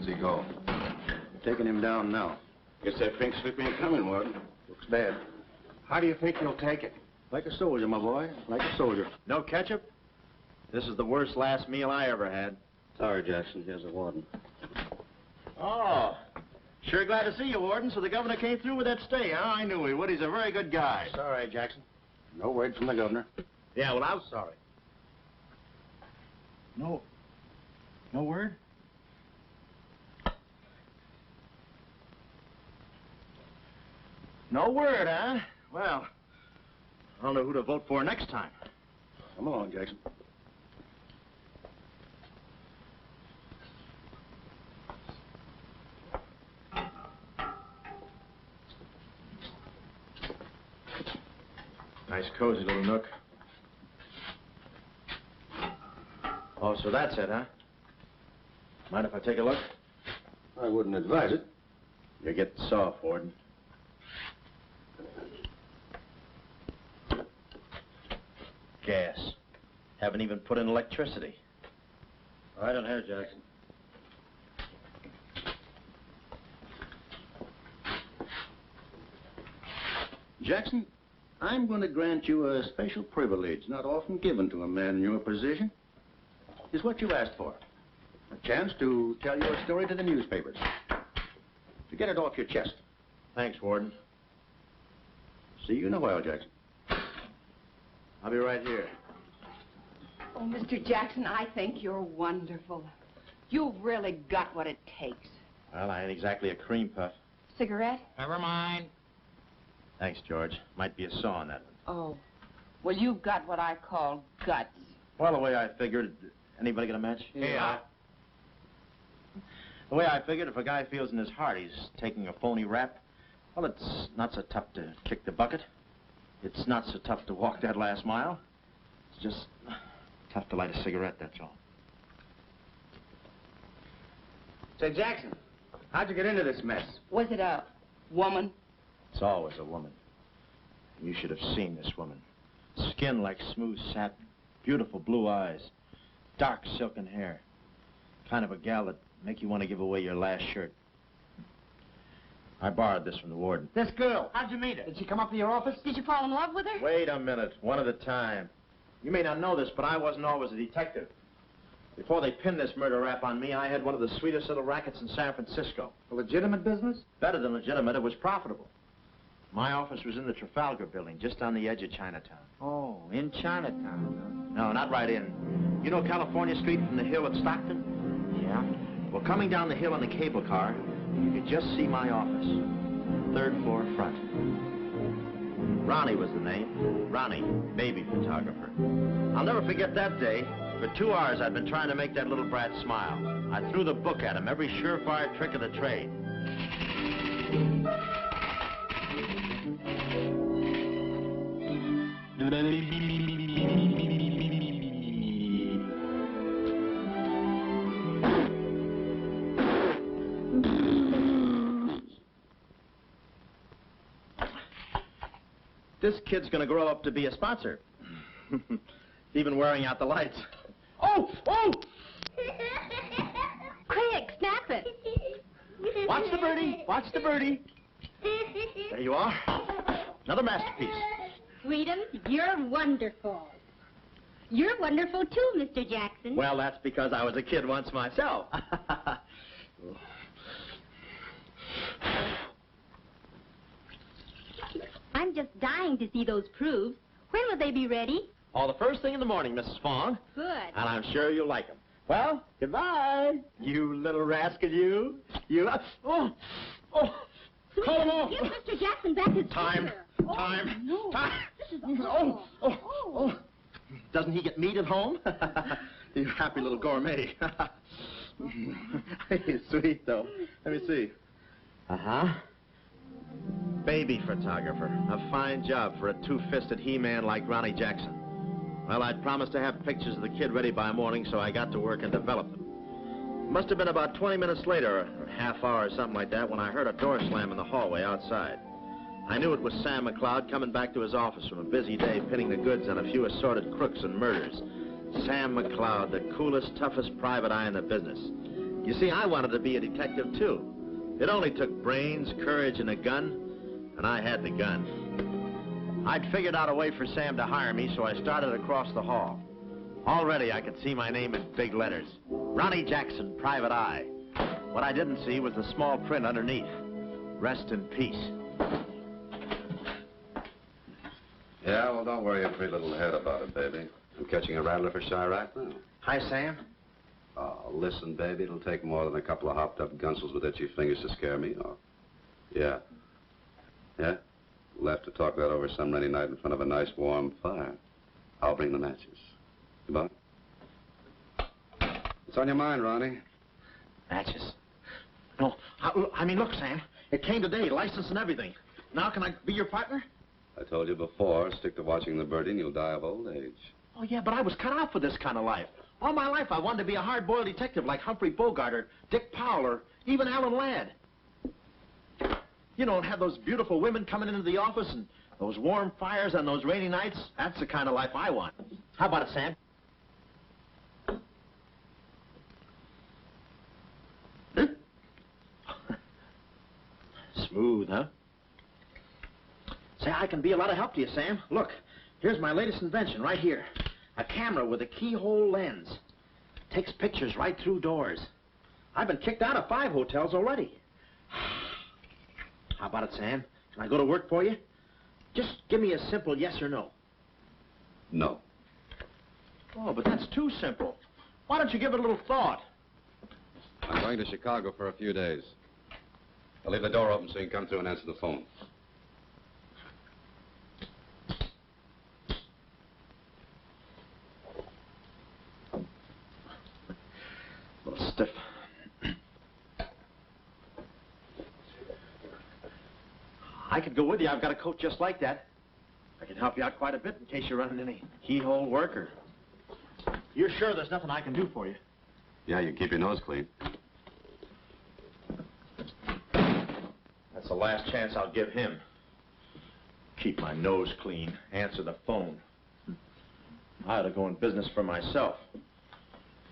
does he go? Taking him down now. Guess that pink slip ain't coming, Warden. Looks bad. How do you think he'll take it? Like a soldier, my boy. Like a soldier. No ketchup? This is the worst last meal I ever had. Sorry, Jackson. Here's the warden. Oh, sure glad to see you, Warden. So the governor came through with that stay, huh? I knew he would. He's a very good guy. Sorry, Jackson. No word from the governor. Yeah, well, I'm sorry. No word? No word, huh? Well, I don't know who to vote for next time. Come along, Jackson. Nice, cozy little nook. Oh, so that's it, huh? Mind if I take a look? I wouldn't advise it. You're getting soft, Warden. Gas. Haven't even put in electricity. Right on here, Jackson. Jackson, I'm going to grant you a special privilege not often given to a man in your position. It's what you asked for. A chance to tell your story to the newspapers. To get it off your chest. Thanks, Warden. See you in a while, Jackson. I'll be right here. Oh, Mr. Jackson, I think you're wonderful. You've really got what it takes. Well, I ain't exactly a cream puff. Cigarette? Never mind. Thanks, George. Might be a saw on that one. Oh. Well, you've got what I call guts. Well, the way I figured... Anybody got a match? Yeah. The way I figured, if a guy feels in his heart he's taking a phony rap, well, it's not so tough to kick the bucket. It's not so tough to walk that last mile. It's just tough to light a cigarette, that's all. Say, Jackson, how'd you get into this mess? Was it a woman? It's always a woman. You should have seen this woman. Skin like smooth satin, beautiful blue eyes, dark silken hair. Kind of a gal that make you want to give away your last shirt. I borrowed this from the warden. This girl, how'd you meet her? Did she come up to your office? Did you fall in love with her? Wait a minute, one at a time. You may not know this, but I wasn't always a detective. Before they pinned this murder rap on me, I had one of the sweetest little rackets in San Francisco. A legitimate business? Better than legitimate, it was profitable. My office was in the Trafalgar building, just on the edge of Chinatown. Oh, in Chinatown. No, not right in. You know California Street from the hill at Stockton? Yeah. Well, coming down the hill in the cable car, you could just see my office. 3rd floor front. Ronnie was the name. Ronnie, baby photographer. I'll never forget that day. For 2 hours, I'd been trying to make that little brat smile. I threw the book at him, every surefire trick of the trade. This kid's gonna grow up to be a sponsor. Even wearing out the lights. Oh! Oh! Quick, snap it. Watch the birdie. Watch the birdie. There you are. Another masterpiece. Sweetum, you're wonderful. You're wonderful too, Mr. Jackson. Well, that's because I was a kid once myself. I'm just dying to see those proofs. When will they be ready? Oh, the first thing in the morning, Mrs. Fong. Good. And I'm sure you'll like them. Well, goodbye, you little rascal, you. You. Oh! Oh! Please, Call him off! give Mr. Jackson back his Time. picture. Time. No. Time. This is Oh, oh, oh. Doesn't he get meat at home? You happy little gourmet. He's sweet, though. Let me see. Uh-huh. Baby photographer. A fine job for a two-fisted he-man like Ronnie Jackson. Well, I'd promised to have pictures of the kid ready by morning, so I got to work and developed them. Must have been about 20 minutes later, or a half hour or something like that, when I heard a door slam in the hallway outside. I knew it was Sam McLeod coming back to his office from a busy day pinning the goods on a few assorted crooks and murders. Sam McLeod, the coolest, toughest private eye in the business. You see, I wanted to be a detective, too. It only took brains, courage, and a gun, and I had the gun. I'd figured out a way for Sam to hire me, so I started across the hall. Already, I could see my name in big letters. Ronnie Jackson, Private Eye. What I didn't see was the small print underneath. Rest in peace. Yeah, well, don't worry your pretty little head about it, baby. I'm catching a rattler for shy right now. Hi, Sam. Oh, listen, baby, it'll take more than a couple of hopped-up gunsels with itchy fingers to scare me. Oh, yeah. Yeah? We'll have to talk that over some rainy night in front of a nice warm fire. I'll bring the matches. Goodbye. What's on your mind, Ronnie? Matches. No, I mean, look, Sam. It came today, license and everything. Now can I be your partner? I told you before, stick to watching the birdie and you'll die of old age. Oh, yeah, but I was cut out for this kind of life. All my life, I wanted to be a hard-boiled detective like Humphrey Bogart or Dick Powell or even Alan Ladd. You know, and have those beautiful women coming into the office and those warm fires on those rainy nights. That's the kind of life I want. How about it, Sam? Smooth, huh? Say, I can be a lot of help to you, Sam. Look, here's my latest invention right here. A camera with a keyhole lens. Takes pictures right through doors. I've been kicked out of 5 hotels already. How about it, Sam? Can I go to work for you? Just give me a simple yes or no. No. Oh, but that's too simple. Why don't you give it a little thought? I'm going to Chicago for a few days. I'll leave the door open so you can come through and answer the phone. A little stiff. I could go with you. I've got a coat just like that. I can help you out quite a bit in case you're running any keyhole work or... You're sure there's nothing I can do for you? Yeah, you keep your nose clean. That's the last chance I'll give him. Keep my nose clean. Answer the phone. I ought to go in business for myself.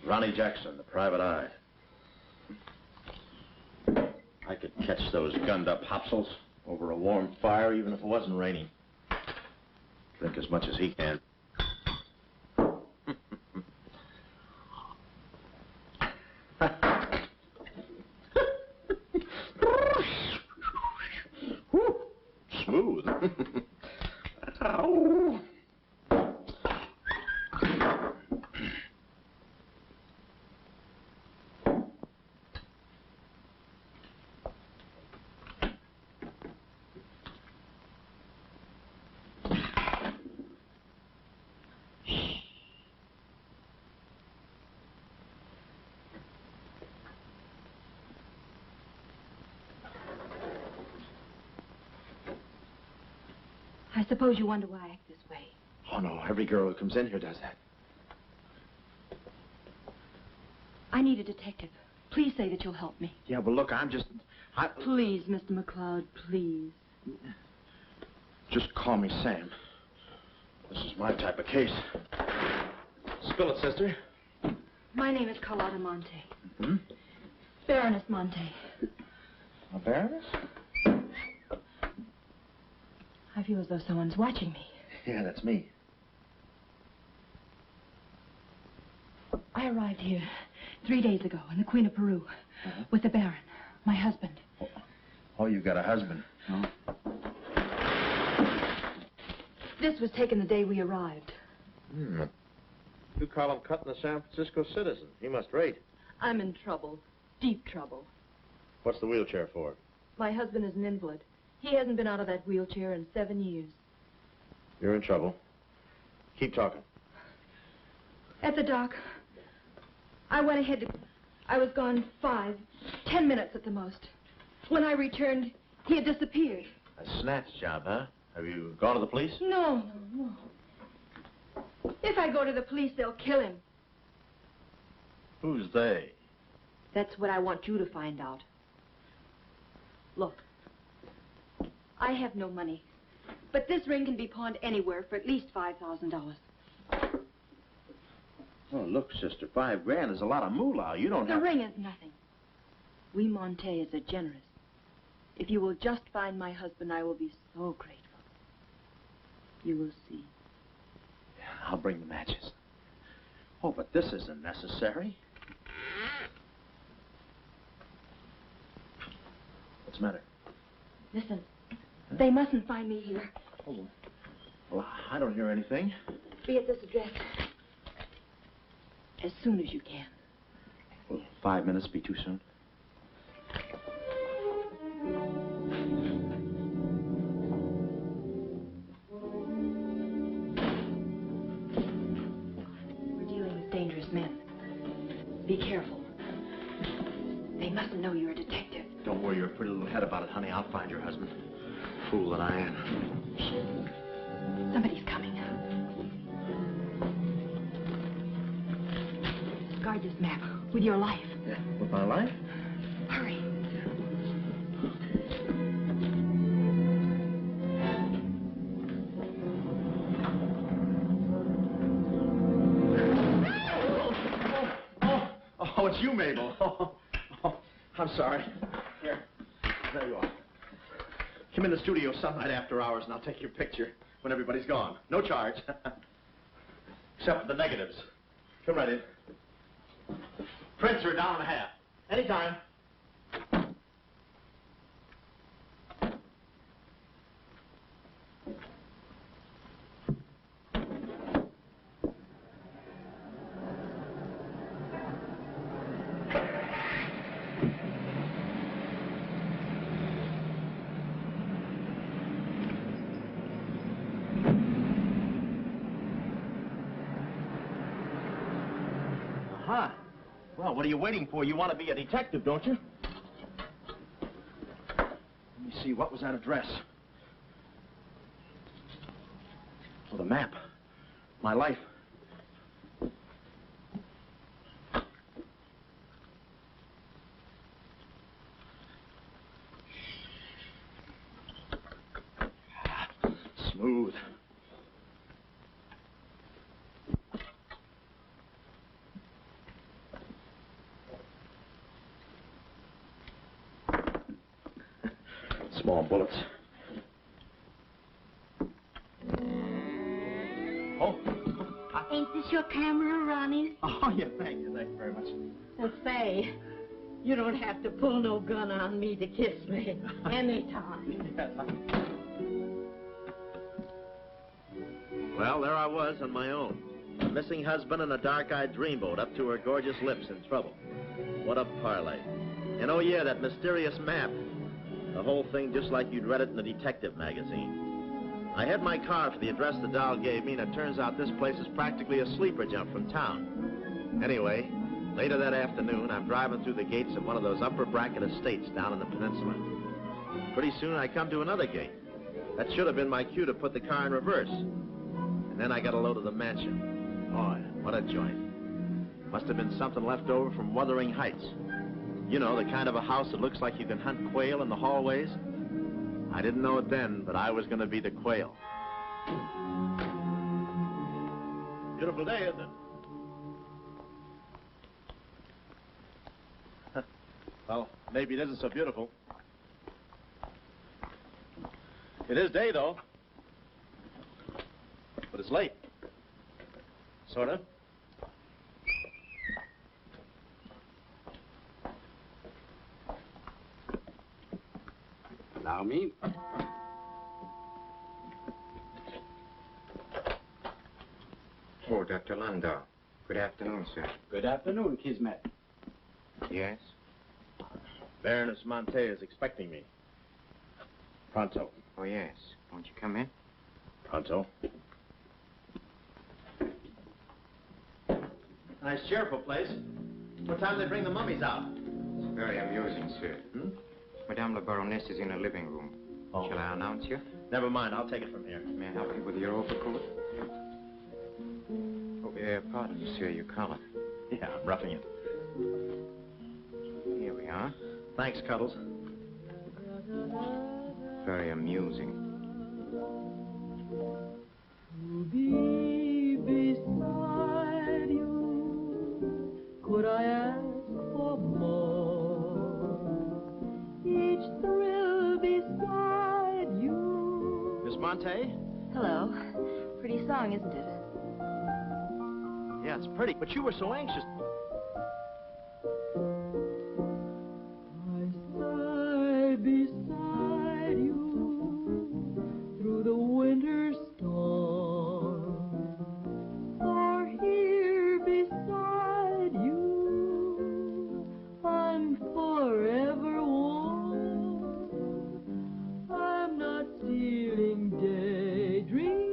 Ronnie Jackson, the Private Eye. I could catch those gunned-up hopsels over a warm fire, even if it wasn't raining. Drink as much as he can. Smooth. Ow. I suppose you wonder why I act this way. Oh, no, every girl who comes in here does that. I need a detective. Please say that you'll help me. Yeah, well, look, Please, Mr. McLeod, please. Just call me Sam. This is my type of case. Spill it, sister. My name is Carlotta Monte. Hmm? Baroness Monte. A baroness? I feel as though someone's watching me. Yeah, that's me. I arrived here 3 days ago in the Queen of Peru with the Baron, my husband. Oh, you got a husband. Oh. This was taken the day we arrived. Hmm. You call him cutting the San Francisco citizen. He must rate. I'm in trouble. Deep trouble. What's the wheelchair for? My husband is an invalid. He hasn't been out of that wheelchair in 7 years. You're in trouble. Keep talking. At the dock, I went ahead to... I was gone 5, 10 minutes at the most. When I returned, he had disappeared. A snatch job, huh? Have you gone to the police? No. If I go to the police, they'll kill him. Who's they? That's what I want you to find out. Look, I have no money, but this ring can be pawned anywhere for at least $5,000. Oh, look, sister, $5 grand is a lot of moolah. You don't The have... ring is nothing. We Montes are generous. If you will just find my husband, I will be so grateful. You will see. Yeah, I'll bring the matches. Oh, but this isn't necessary. What's the matter? Listen, they mustn't find me here. Oh, well, I don't hear anything. Be at this address. As soon as you can. Will 5 minutes be too soon? We're dealing with dangerous men. Be careful. They mustn't know you're a detective. Don't worry your pretty little head about it, honey. I'll find your husband. Fool that I am. Somebody's coming. Guard this map with your life. Yeah, with my life? Hurry. Oh, it's you, Mabel. Oh, I'm sorry. Here. There you are. Come in the studio some night after hours, and I'll take your picture when everybody's gone. No charge. Except for the negatives. Come right in. Prints are $1.50. Anytime. Aha. Well, what are you waiting for? You want to be a detective, don't you? Let me see, what was that address? Oh, the map. My life. Smooth. Small bullets. Oh. Ain't this your camera, Ronnie? Oh, yeah, thank you very much. And say, you don't have to pull no gun on me to kiss me anytime. Yes. Well, there I was on my own. A missing husband and a dark-eyed dreamboat up to her gorgeous lips in trouble. What a parlay. And oh, yeah, that mysterious map. The whole thing just like you'd read it in the detective magazine. I had my car for the address the doll gave me, and it turns out this place is practically a sleeper jump from town. Anyway, later that afternoon, I'm driving through the gates of one of those upper bracket estates down in the peninsula. Pretty soon, I come to another gate. That should have been my cue to put the car in reverse. And then I got a load of the mansion. Oh, what a joint. Must have been something left over from Wuthering Heights. You know, the kind of a house that looks like you can hunt quail in the hallways. I didn't know it then, but I was going to be the quail. Beautiful day, isn't it? Well, maybe it isn't so beautiful. It is day, though. But it's late. Sort of. Allow me. Oh, Dr. Landau. Good afternoon, sir. Good afternoon, Kismet. Yes? Baroness Monte is expecting me. Pronto. Oh, yes. Won't you come in? Pronto. Nice, cheerful place. What time do they bring the mummies out? It's very amusing, sir. Hmm? Madame la Baroness is in her living room. Oh. Shall I announce you? Never mind, I'll take it from here. May I help you with your overcoat? Oh, pardon, monsieur, your collar. Yeah, I'm roughing it. Here we are. Thanks, Cuddles. Very amusing. To be beside you, could I ask for more? Monte. Hello. Pretty song, isn't it? Yeah, it's pretty, but you were so anxious. I sigh beside you through the winter storm. For here beside you, I'm forever warm. I'm not stealing daydreams.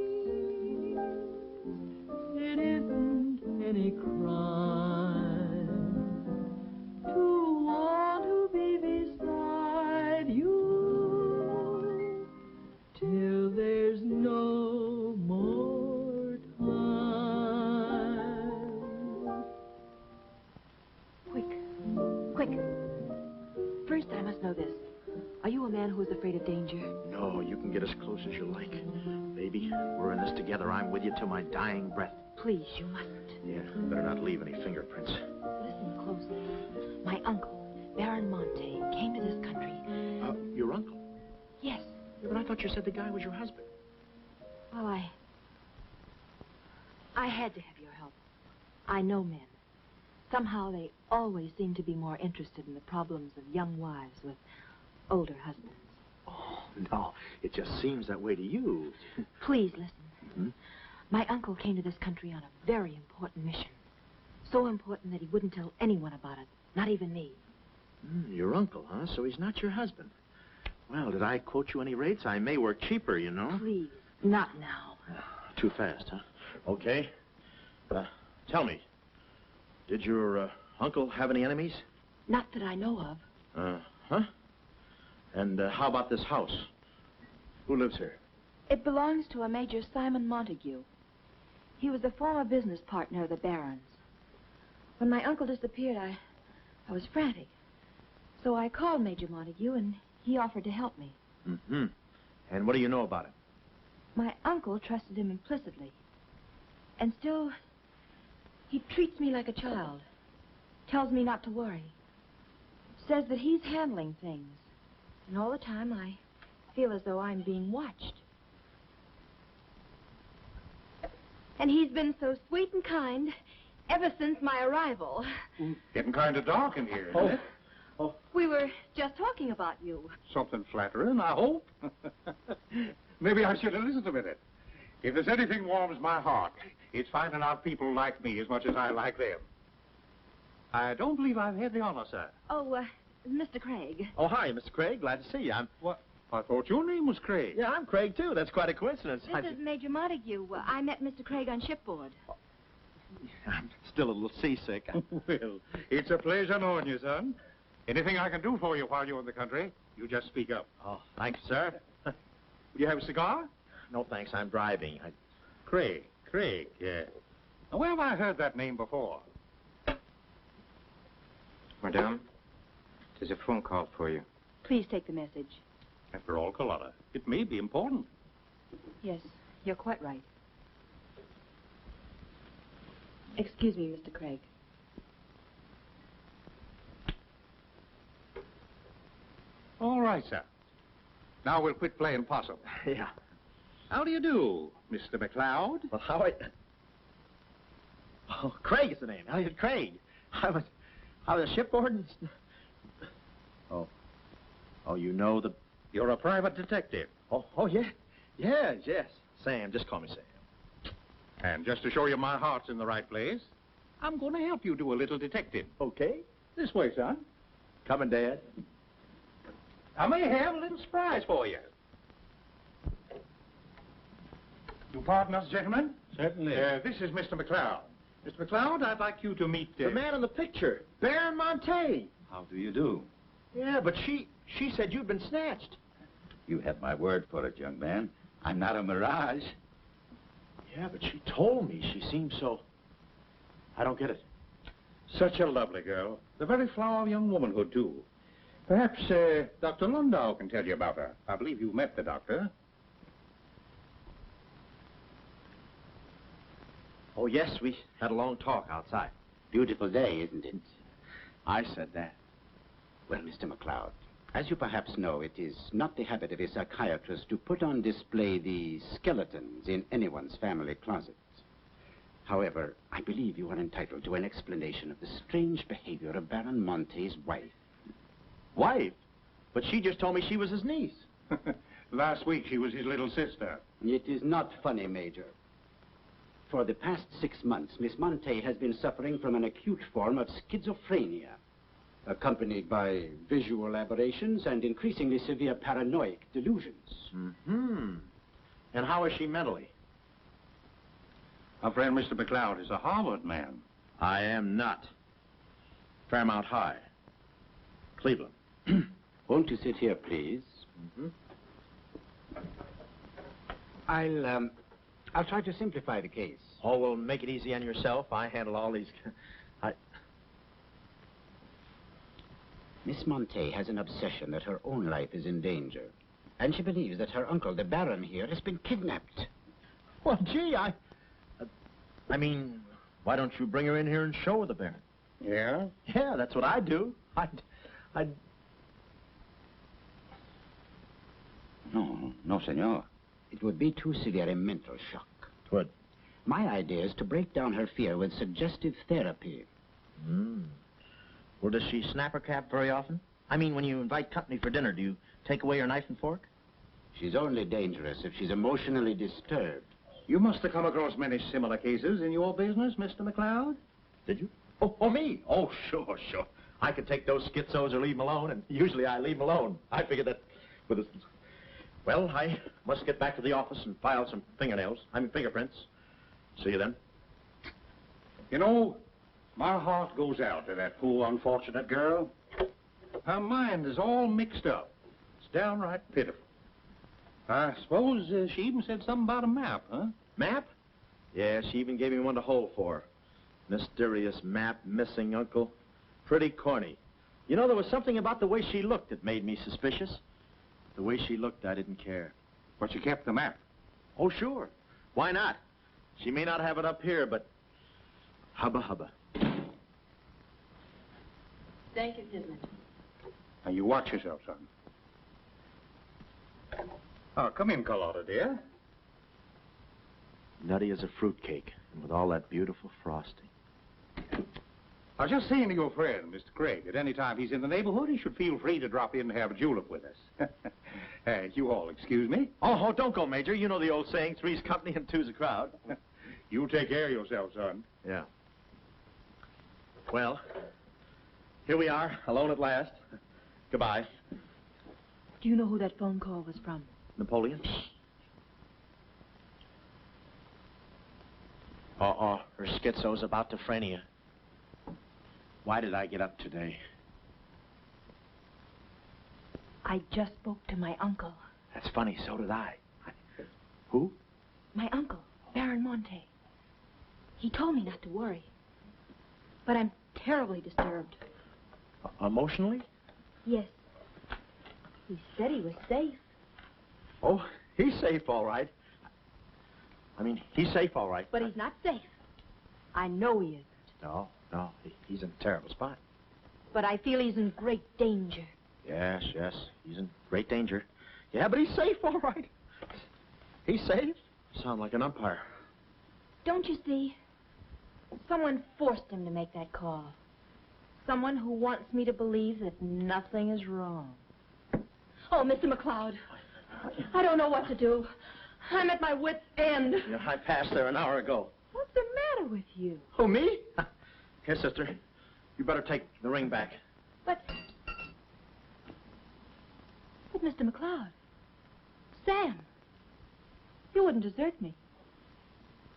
It isn't any crime to want to be beside you till there's no more time. Quick. First, I must know this. Are you a man who is afraid of danger? No, you can get as close as you like. Baby, we're in this together. I'm with you till my dying breath. Please, you mustn't. Yeah, better not leave any fingerprints. Listen closely. My uncle, Baron Monte, came to this country. Your uncle? Yes. Yeah, but I thought you said the guy was your husband. Well, I had to have your help. I know men. Somehow they always seem to be more interested in the problems of young wives with older husbands. Oh, no. It just seems that way to you. Please listen. My uncle came to this country on a very important mission. So important that he wouldn't tell anyone about it, not even me. Your uncle, huh? So he's not your husband. Well, did I quote you any rates? I may work cheaper, you know. Please, not now. Too fast, huh? Okay. Tell me, did your uncle have any enemies? Not that I know of. Huh? And how about this house? Who lives here? It belongs to a Major Simon Montague. He was a former business partner of the Baron's. When my uncle disappeared, I was frantic. So I called Major Montague, and he offered to help me. Mm-hmm. And what do you know about him? My uncle trusted him implicitly. And still, he treats me like a child. Tells me not to worry. Says that he's handling things. And all the time, I feel as though I'm being watched. And he's been so sweet and kind ever since my arrival. Getting kind of dark in here, isn't it? We were just talking about you. Something flattering, I hope. Maybe I should have listened a minute. If there's anything warms my heart, it's finding out people like me as much as I like them. I don't believe I've had the honor, sir. Oh, Mr. Craig. Oh, hi, Mr. Craig. Glad to see you. What? I thought your name was Craig. Yeah, I'm Craig, too. That's quite a coincidence. This is Major Montague. I met Mr. Craig on shipboard. I'm still a little seasick. Well, it's a pleasure knowing you, son. Anything I can do for you while you're in the country, you just speak up. Oh, thanks, sir. Would you have a cigar? No, thanks. I'm driving. Craig, yeah. Now, where have I heard that name before? Madame, there's a phone call for you. Please take the message. After all, Carlotta, it may be important. Yes, you're quite right. Excuse me, Mr. Craig. All right, sir. Now we'll quit playing possum. Yeah. How do you do, Mr. McLeod? Well, Oh, Craig is the name. Elliott Craig. I was shipboard. Oh, you know the... You're a private detective. Oh, yeah. Yes. Sam, just call me Sam. And just to show you my heart's in the right place, I'm going to help you do a little detective. Okay. This way, son. Coming, Dad. I may have a little surprise for you. You pardon us, gentlemen? Certainly. This is Mr. McLeod. Mr. McLeod, I'd like you to meet... The man in the picture. Baron Monte. How do you do? Yeah, but she said you'd been snatched. You have my word for it, young man. I'm not a mirage. Yeah, but she told me. She seemed so... I don't get it. Such a lovely girl. The very flower of young womanhood, too. Perhaps Dr. Lundau can tell you about her. I believe you met the doctor. Oh, yes, we had a long talk outside. Beautiful day, isn't it? I said that. Well, Mr. McLeod, As you perhaps know, it is not the habit of a psychiatrist to put on display the skeletons in anyone's family closet. However, I believe you are entitled to an explanation of the strange behavior of Baron Monte's wife. Wife? But she just told me she was his niece. Last week, she was his little sister. It is not funny, Major. For the past 6 months, Miss Monte has been suffering from an acute form of schizophrenia, accompanied by visual aberrations and increasingly severe paranoid delusions. Mm-hmm. And how is she mentally? Our friend Mr. McLeod is a Harvard man. I am not. Fairmount High. Cleveland. Won't you sit here, please? Mm-hmm. I'll try to simplify the case. Oh, well, make it easy on yourself. I handle all these... Miss Monte has an obsession that her own life is in danger. And she believes that her uncle, the Baron here, has been kidnapped. Well, gee, I mean, why don't you bring her in here and show her the Baron? Yeah? Yeah, that's what I'd do. No, senor. It would be too severe a mental shock. It would. My idea is to break down her fear with suggestive therapy. Well, does she snap her cap very often? I mean, when you invite company for dinner, do you take away her knife and fork? She's only dangerous if she's emotionally disturbed. You must have come across many similar cases in your business, Mr. McLeod. Did you? Oh, me? Oh, sure. I could take those schizos or leave them alone, and usually I leave them alone. I figured that with a... Well, I must get back to the office and file some fingerprints. See you then. You know, my heart goes out to that poor, unfortunate girl. Her mind is all mixed up. It's downright pitiful. I suppose she even said something about a map, huh? Map? Yeah, she even gave me one to hold for. Mysterious map, missing uncle. Pretty corny. You know, there was something about the way she looked that made me suspicious. The way she looked, I didn't care. But she kept the map. Oh, sure. Why not? She may not have it up here, but... Hubba. Thank you, Edmund. Now, you watch yourself, son. Oh, come in, Carlotta, dear. Nutty as a fruitcake, and with all that beautiful frosting. I was just saying to your friend, Mr. Craig, at any time he's in the neighborhood, he should feel free to drop in and have a julep with us. You all excuse me. Oh, don't go, Major. You know the old saying, three's company and two's a crowd. You take care of yourself, son. Yeah. Well, here we are, alone at last. Goodbye. Do you know who that phone call was from? Napoleon? Her schizo's about to phrenia. Why did I get up today? I just spoke to my uncle. That's funny, so did I. Who? My uncle, Baron Monte. He told me not to worry. But I'm terribly disturbed. Emotionally? Yes. He said he was safe. Oh, he's safe, all right. I mean, he's safe, all right. But he's not safe. I know he isn't. No, he's in a terrible spot. But I feel he's in great danger. Yes, he's in great danger. Yeah, but he's safe, all right. He's safe? Sound like an umpire. Don't you see? Someone forced him to make that call. Someone who wants me to believe that nothing is wrong. Oh, Mr. McLeod, I don't know what to do. I'm at my wit's end. Yeah, I passed there an hour ago. What's the matter with you? Who, me? Here, sister. You better take the ring back. But Mr. McLeod, Sam, you wouldn't desert me.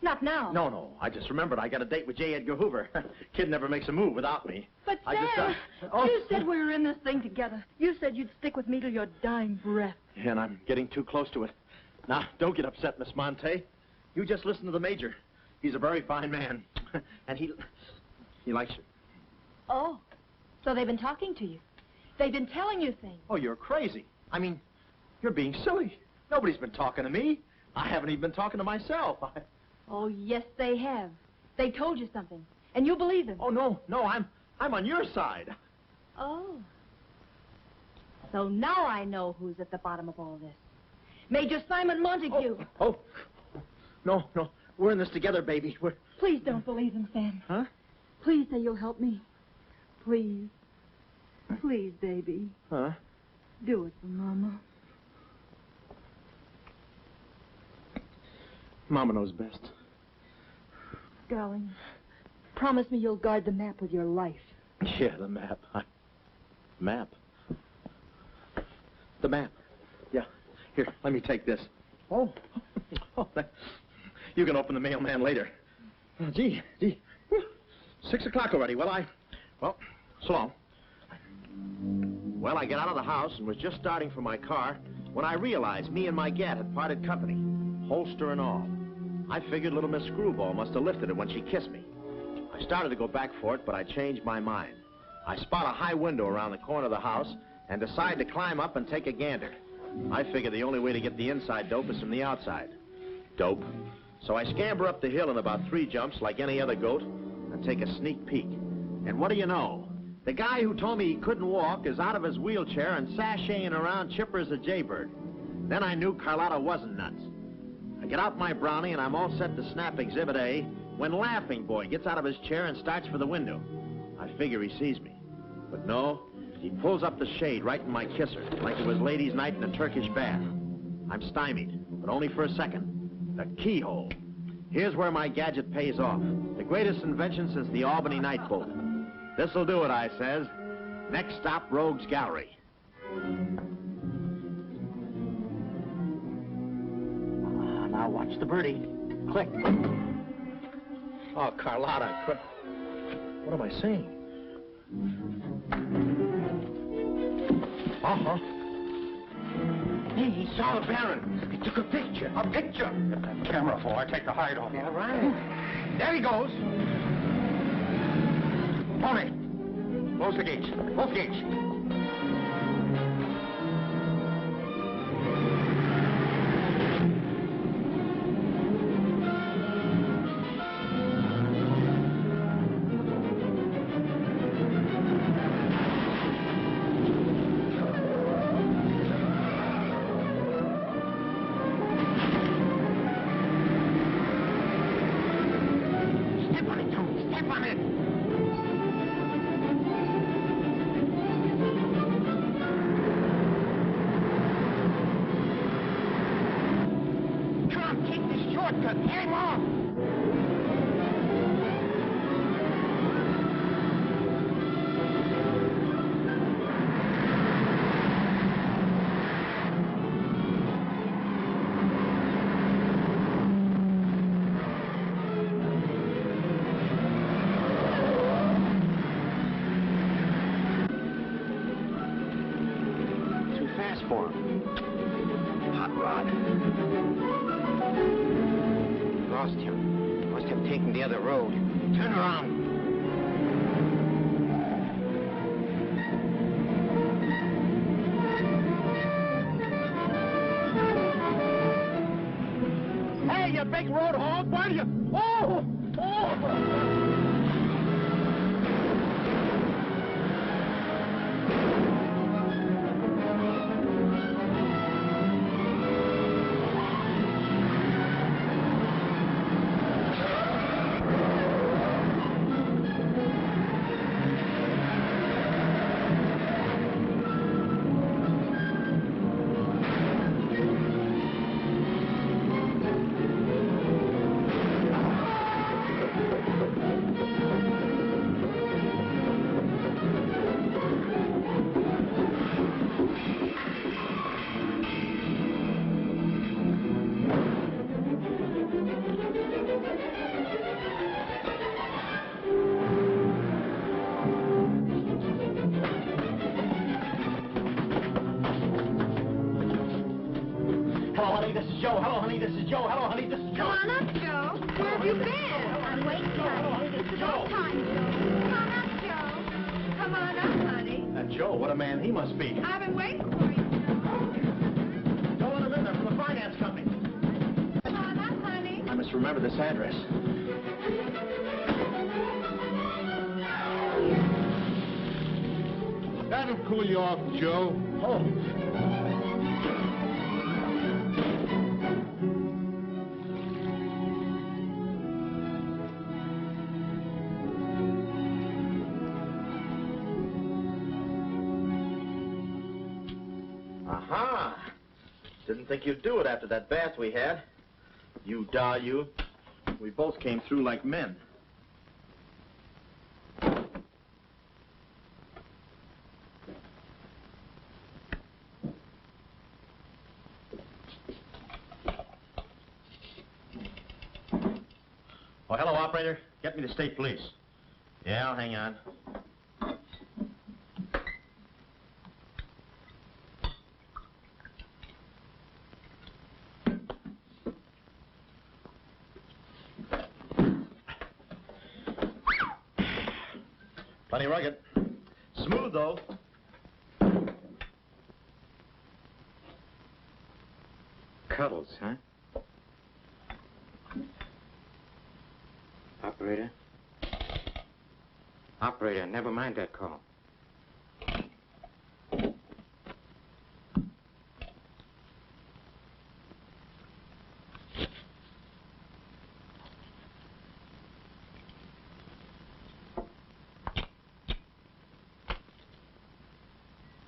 Not now. No. I just remembered I got a date with J. Edgar Hoover. Kid never makes a move without me. But Sam, you said we were in this thing together. You said you'd stick with me till your dying breath. Yeah, and I'm getting too close to it. Now, don't get upset, Miss Monte. You just listen to the Major. He's a very fine man. And he likes you. Oh, so they've been talking to you. They've been telling you things. Oh, you're crazy. I mean, you're being silly. Nobody's been talking to me. I haven't even been talking to myself. Oh, yes, they have. They told you something, and you believe them. Oh, no, I'm on your side. Oh. So now I know who's at the bottom of all this. Major Simon Montague. Oh. No. We're in this together, baby. Please don't believe him, Sam. Huh? Please say you'll help me. Please. Please, baby. Huh? Do it for Mama. Mama knows best. Darling, promise me you'll guard the map with your life. Yeah, the map. Map? The map. Yeah. Here, let me take this. Oh. You can open the mailman later. Oh, gee. 6 o'clock already. Well, so long. Well, I got out of the house and was just starting for my car when I realized me and my gat had parted company, holster and all. I figured little Miss Screwball must have lifted it when she kissed me. I started to go back for it, but I changed my mind. I spot a high window around the corner of the house and decide to climb up and take a gander. I figured the only way to get the inside dope is from the outside. Dope. So I scamper up the hill in about 3 jumps like any other goat and take a sneak peek. And what do you know? The guy who told me he couldn't walk is out of his wheelchair and sashaying around chipper as a jaybird. Then I knew Carlotta wasn't nuts. I get out my brownie and I'm all set to snap Exhibit A when Laughing Boy gets out of his chair and starts for the window. I figure he sees me. But no, he pulls up the shade right in my kisser like it was ladies' night in a Turkish bath. I'm stymied, but only for a second. The keyhole. Here's where my gadget pays off. The greatest invention since the Albany night boat. This'll do it, I says. Next stop, Rogue's Gallery. Now watch the birdie. Click. Oh, Carlotta. What am I saying? Uh-huh. Hey, he saw the Baron. He took a picture. A picture? Get that camera for I take the hide off. All right. There he goes. Tony, close the gates. Both gates. Step on it, Tony. Step on it. Shortcut, get him off! Too fast for him. Hot rod. Lost him. Must have taken the other road. Turn around. Hey, you big road hog, why do you... Oh! Hello, honey, this is Joe. Hello, honey, this is Joe. Hello, honey, this is Joe. Come on up, Joe. Where have you been? I'm waiting, honey. This is all time, Joe. Come on up, Joe. Come on up, honey. That Joe, what a man he must be. I've been waiting for you, Joe. Don't let him in there from the finance company. Come on up, honey. I must remember this address. That'll cool you off, Joe. Aha! Didn't think you'd do it after that bath we had. You, you. We both came through like men. Oh, hello, operator. Get me to state police. Yeah, I'll hang on. Plenty rugged. Smooth, though. Cuddles, huh? Operator? Operator, never mind that call.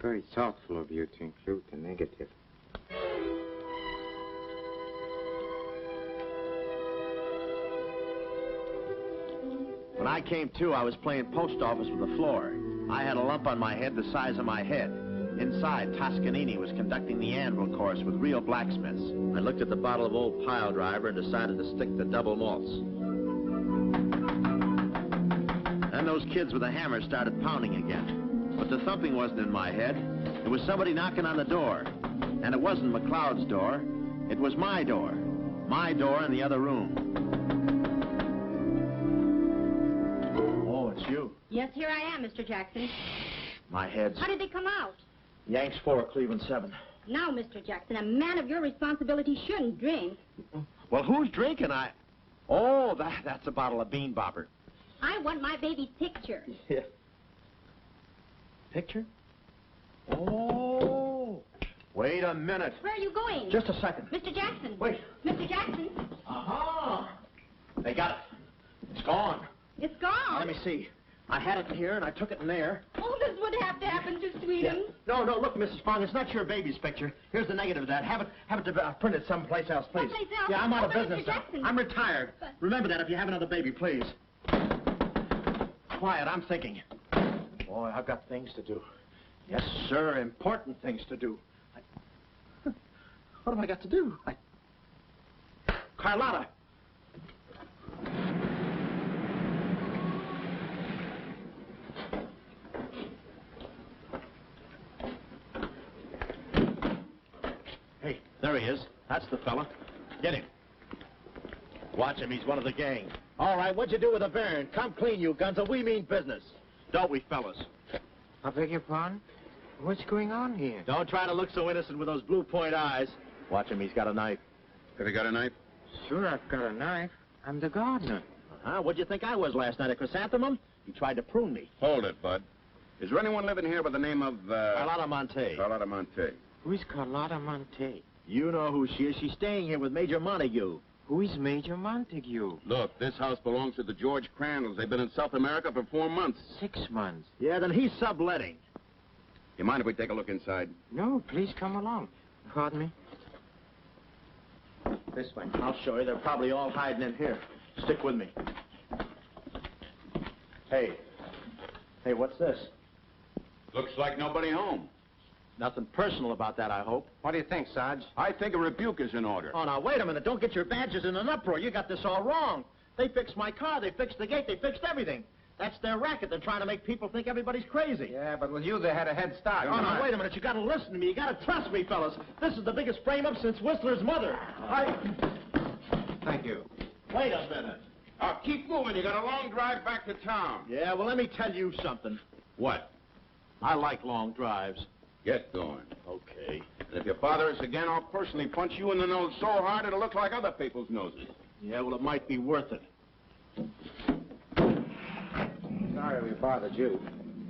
Very thoughtful of you to include the negative. When I came to, I was playing post office with the floor. I had a lump on my head the size of my head. Inside, Toscanini was conducting the anvil course with real blacksmiths. I looked at the bottle of old pile driver and decided to stick the double malts. Then those kids with the hammer started pounding again. But the thumping wasn't in my head. It was somebody knocking on the door. And it wasn't McLeod's door. It was my door. My door in the other room. Oh, it's you. Yes, here I am, Mr. Jackson. My head's... How did they come out? Yanks 4, Cleveland 7. Now, Mr. Jackson, a man of your responsibility shouldn't drink. Well, who's drinking? Oh, that's a bottle of Bean Bopper. I want my baby's picture. Yeah. Picture? Oh. Wait a minute. Where are you going? Just a second. Mr. Jackson. Wait. Mr. Jackson. Aha. They got it. It's gone. It's gone. Now, let me see. I had it in here, and I took it in there. Oh, this would have to happen to Sweetums. No, look, Mrs. Fong, it's not your baby's picture. Here's the negative of that. Have it printed someplace else, please. Someplace else? Yeah, I'm out of But business. Mr. Jackson. I'm retired. But... Remember that if you have another baby, please. Quiet, I'm thinking. Boy, I've got things to do. Yes, sir, important things to do. What have I got to do? Carlotta. Hey, there he is. That's the fella. Get him. Watch him. He's one of the gang. All right, what'd you do with the baron? Come clean, you Gunza. We mean business. Don't we, fellas? I beg your pardon? What's going on here? Don't try to look so innocent with those blue point eyes. Watch him. He's got a knife. Have you got a knife? Sure, I've got a knife. I'm the gardener. What'd you think I was last night, a chrysanthemum? You tried to prune me. Hold it, Bud. Is there anyone living here by the name of, Carlotta Monte. Carlotta Monte. Who is Carlotta Monte? You know who she is. She's staying here with Major Montague. Who is Major Montague? Look, this house belongs to the George Crandalls. They've been in South America for 4 months. 6 months. Yeah, then he's subletting. You mind if we take a look inside? No, please come along. Pardon me? This way. I'll show you. They're probably all hiding in here. Stick with me. Hey, what's this? Looks like nobody home. Nothing personal about that, I hope. What do you think, Sarge? I think a rebuke is in order. Oh, now, wait a minute. Don't get your badges in an uproar. You got this all wrong. They fixed my car. They fixed the gate. They fixed everything. That's their racket. They're trying to make people think everybody's crazy. Yeah, but with you, they had a head start. Oh, now, wait a minute. You got to listen to me. You got to trust me, fellas. This is the biggest frame-up since Whistler's mother. Thank you. Wait a minute. Keep moving. You got a long drive back to town. Yeah, well, let me tell you something. What? I like long drives. Get going. Okay. And if you bother us again, I'll personally punch you in the nose so hard it'll look like other people's noses. Yeah, well, it might be worth it. Sorry we bothered you.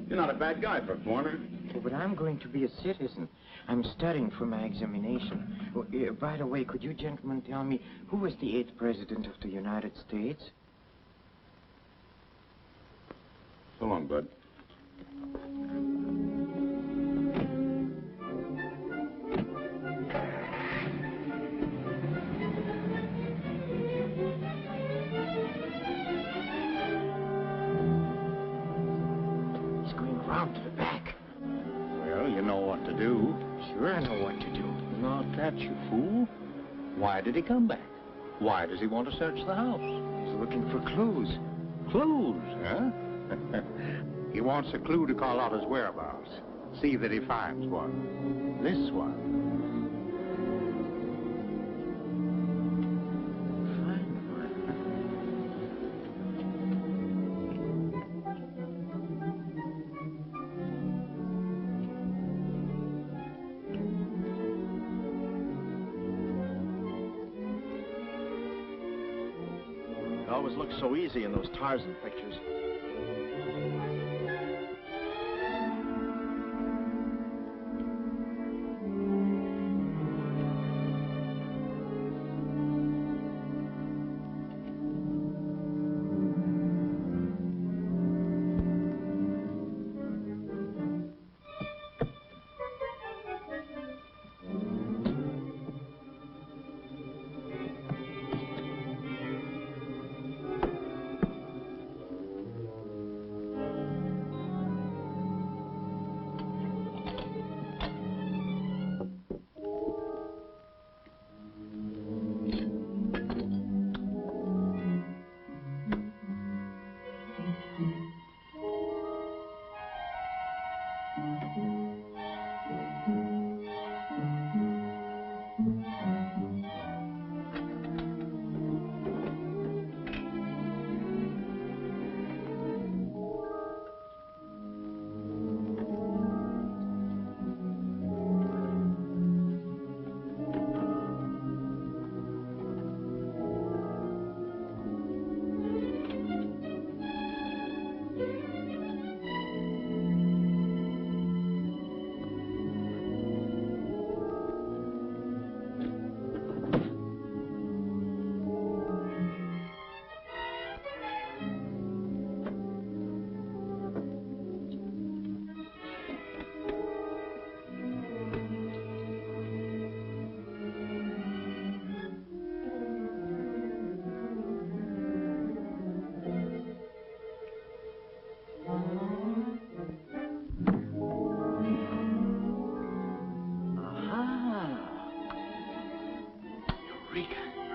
You're not a bad guy for a foreigner. Oh, but I'm going to be a citizen. I'm studying for my examination. Oh, by the way, could you gentlemen tell me who was the 8th President of the United States? So long, Bud. He's going round to the back. Well, you know what to do. Sure, I know what to do. Not that, you fool. Why did he come back? Why does he want to search the house? He's looking for clues. Clues, huh? He wants a clue to call out his whereabouts. See that he finds one. This one. It always looks so easy in those Tarzan pictures.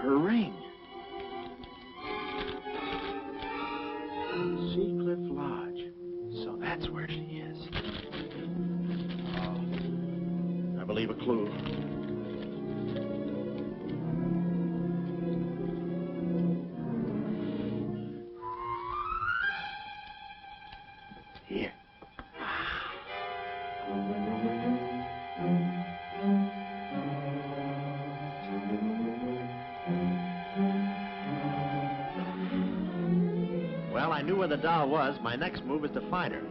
Her ring. Seacliff Lodge. So that's where she is. Oh, I believe a clue. Here. Well, I knew where the doll was. My next move is to find her.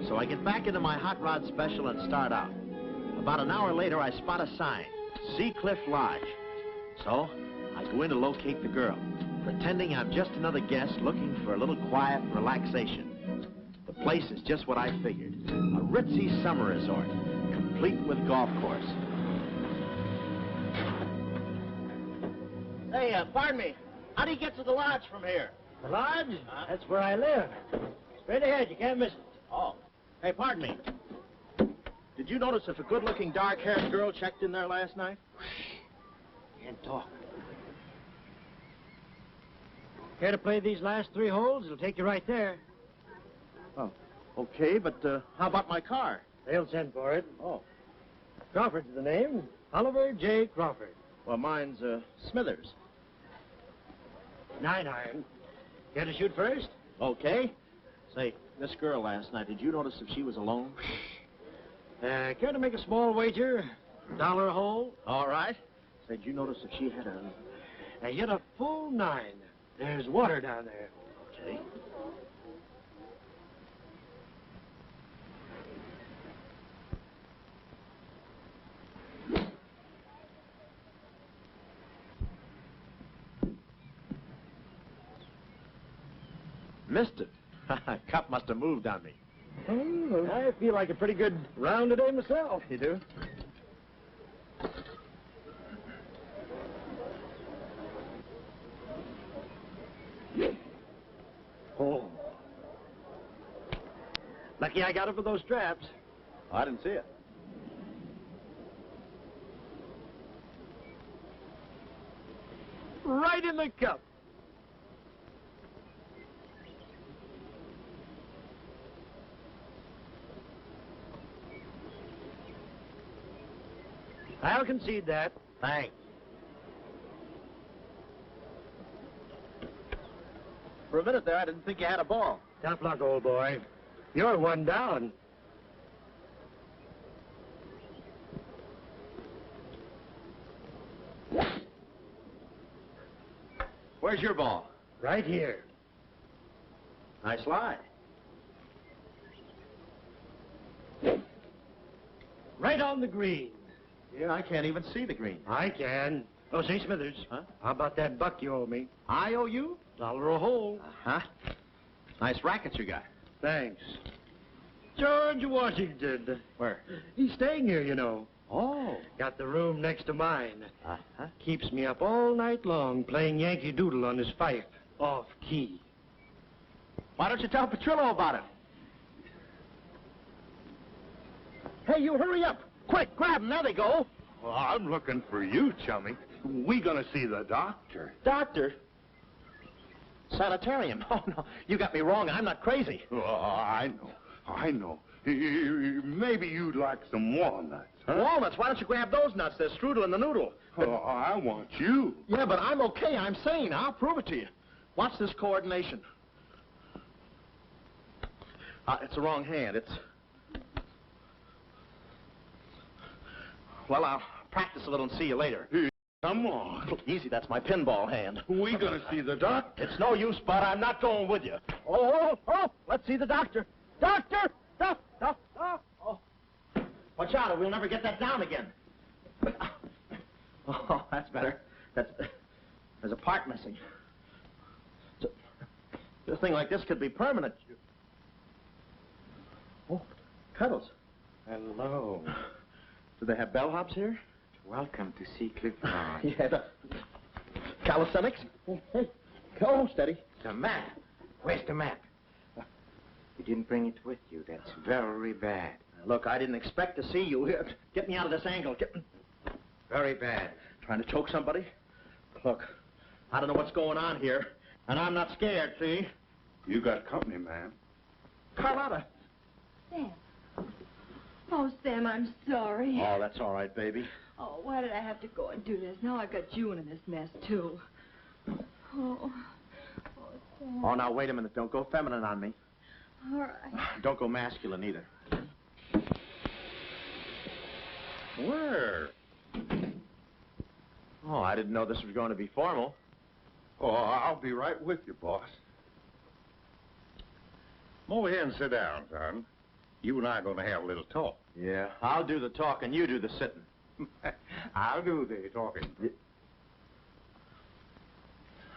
So I get back into my hot rod special and start out. About an hour later, I spot a sign, Seacliff Lodge. So I go in to locate the girl, pretending I'm just another guest looking for a little quiet relaxation. The place is just what I figured, a ritzy summer resort, complete with golf course. Hey, pardon me. How do you get to the lodge from here? The lodge? That's where I live. Straight ahead, you can't miss it. Oh. Hey, pardon me. Did you notice if a good-looking, dark-haired girl checked in there last night? Can't talk. Care to play these last 3 holes? It'll take you right there. Oh, okay, but how about my car? They'll send for it. Oh. Crawford's the name. Oliver J. Crawford. Well, mine's Smithers. 9 iron. Care to shoot first? Okay. Say, this girl last night, did you notice if she was alone? Care to make a small wager? $1 a hole? All right. Say, did you notice if she had a... Hit a full 9. There's water down there. Okay. Missed it. Cup must have moved on me. Oh, I feel like a pretty good round today myself. You do? Oh. Lucky I got it for those straps. Oh, I didn't see it. Right in the cup. I'll concede that. Thanks. For a minute there, I didn't think you had a ball. Tough luck, old boy. You're one down. Where's your ball? Right here. Nice lie. Right on the green. Yeah, I can't even see the green. I can. Oh, say, Smithers. Huh? How about that buck you owe me? I owe you? $1 a hole. Uh-huh. Nice racket you got. Thanks. George Washington. Where? He's staying here, you know. Oh. Got the room next to mine. Uh-huh. Keeps me up all night long playing Yankee Doodle on his fife. Off key. Why don't you tell Petrillo about it? Hey, you hurry up. Quick, grab them. There they go. Well, I'm looking for you, chummy. We gonna see the doctor. Doctor? Sanitarium. Oh, no. You got me wrong. I'm not crazy. Oh, I know. Maybe you'd like some walnuts, huh? Walnuts? Why don't you grab those nuts? They're strudel in the noodle. Oh, I want you. Yeah, but I'm okay. I'm sane. I'll prove it to you. Watch this coordination. It's the wrong hand. It's... Well, I'll practice a little and see you later. Come on. Easy, that's my pinball hand. We gonna see the doctor. It's no use, Bud. I'm not going with you. Oh, let's see the doctor. Doctor! Stop. Oh. Watch out, or we'll never get that down again. Oh, that's better. There's a part missing. A thing like this could be permanent. Oh, Cuddles. Hello. Do they have bellhops here? Welcome to see Cliff Brown. Yeah. Calisthenics? Hey, go, steady. The map. Where's the map? You didn't bring it with you. That's very bad. Look, I didn't expect to see you here. Get me out of this angle. Very bad. Trying to choke somebody? Look, I don't know what's going on here, and I'm not scared, see? You got company, ma'am. Carlotta. Sam. Oh, Sam, I'm sorry. Oh, that's all right, baby. Oh, why did I have to go and do this? Now I've got you in this mess, too. Oh, Sam. Oh, now, wait a minute. Don't go feminine on me. All right. Don't go masculine, either. Where? Oh, I didn't know this was going to be formal. Oh, I'll be right with you, boss. Come over here and sit down, son. You and I are going to have a little talk. Yeah, I'll do the talking, you do the sitting. I'll do the talking.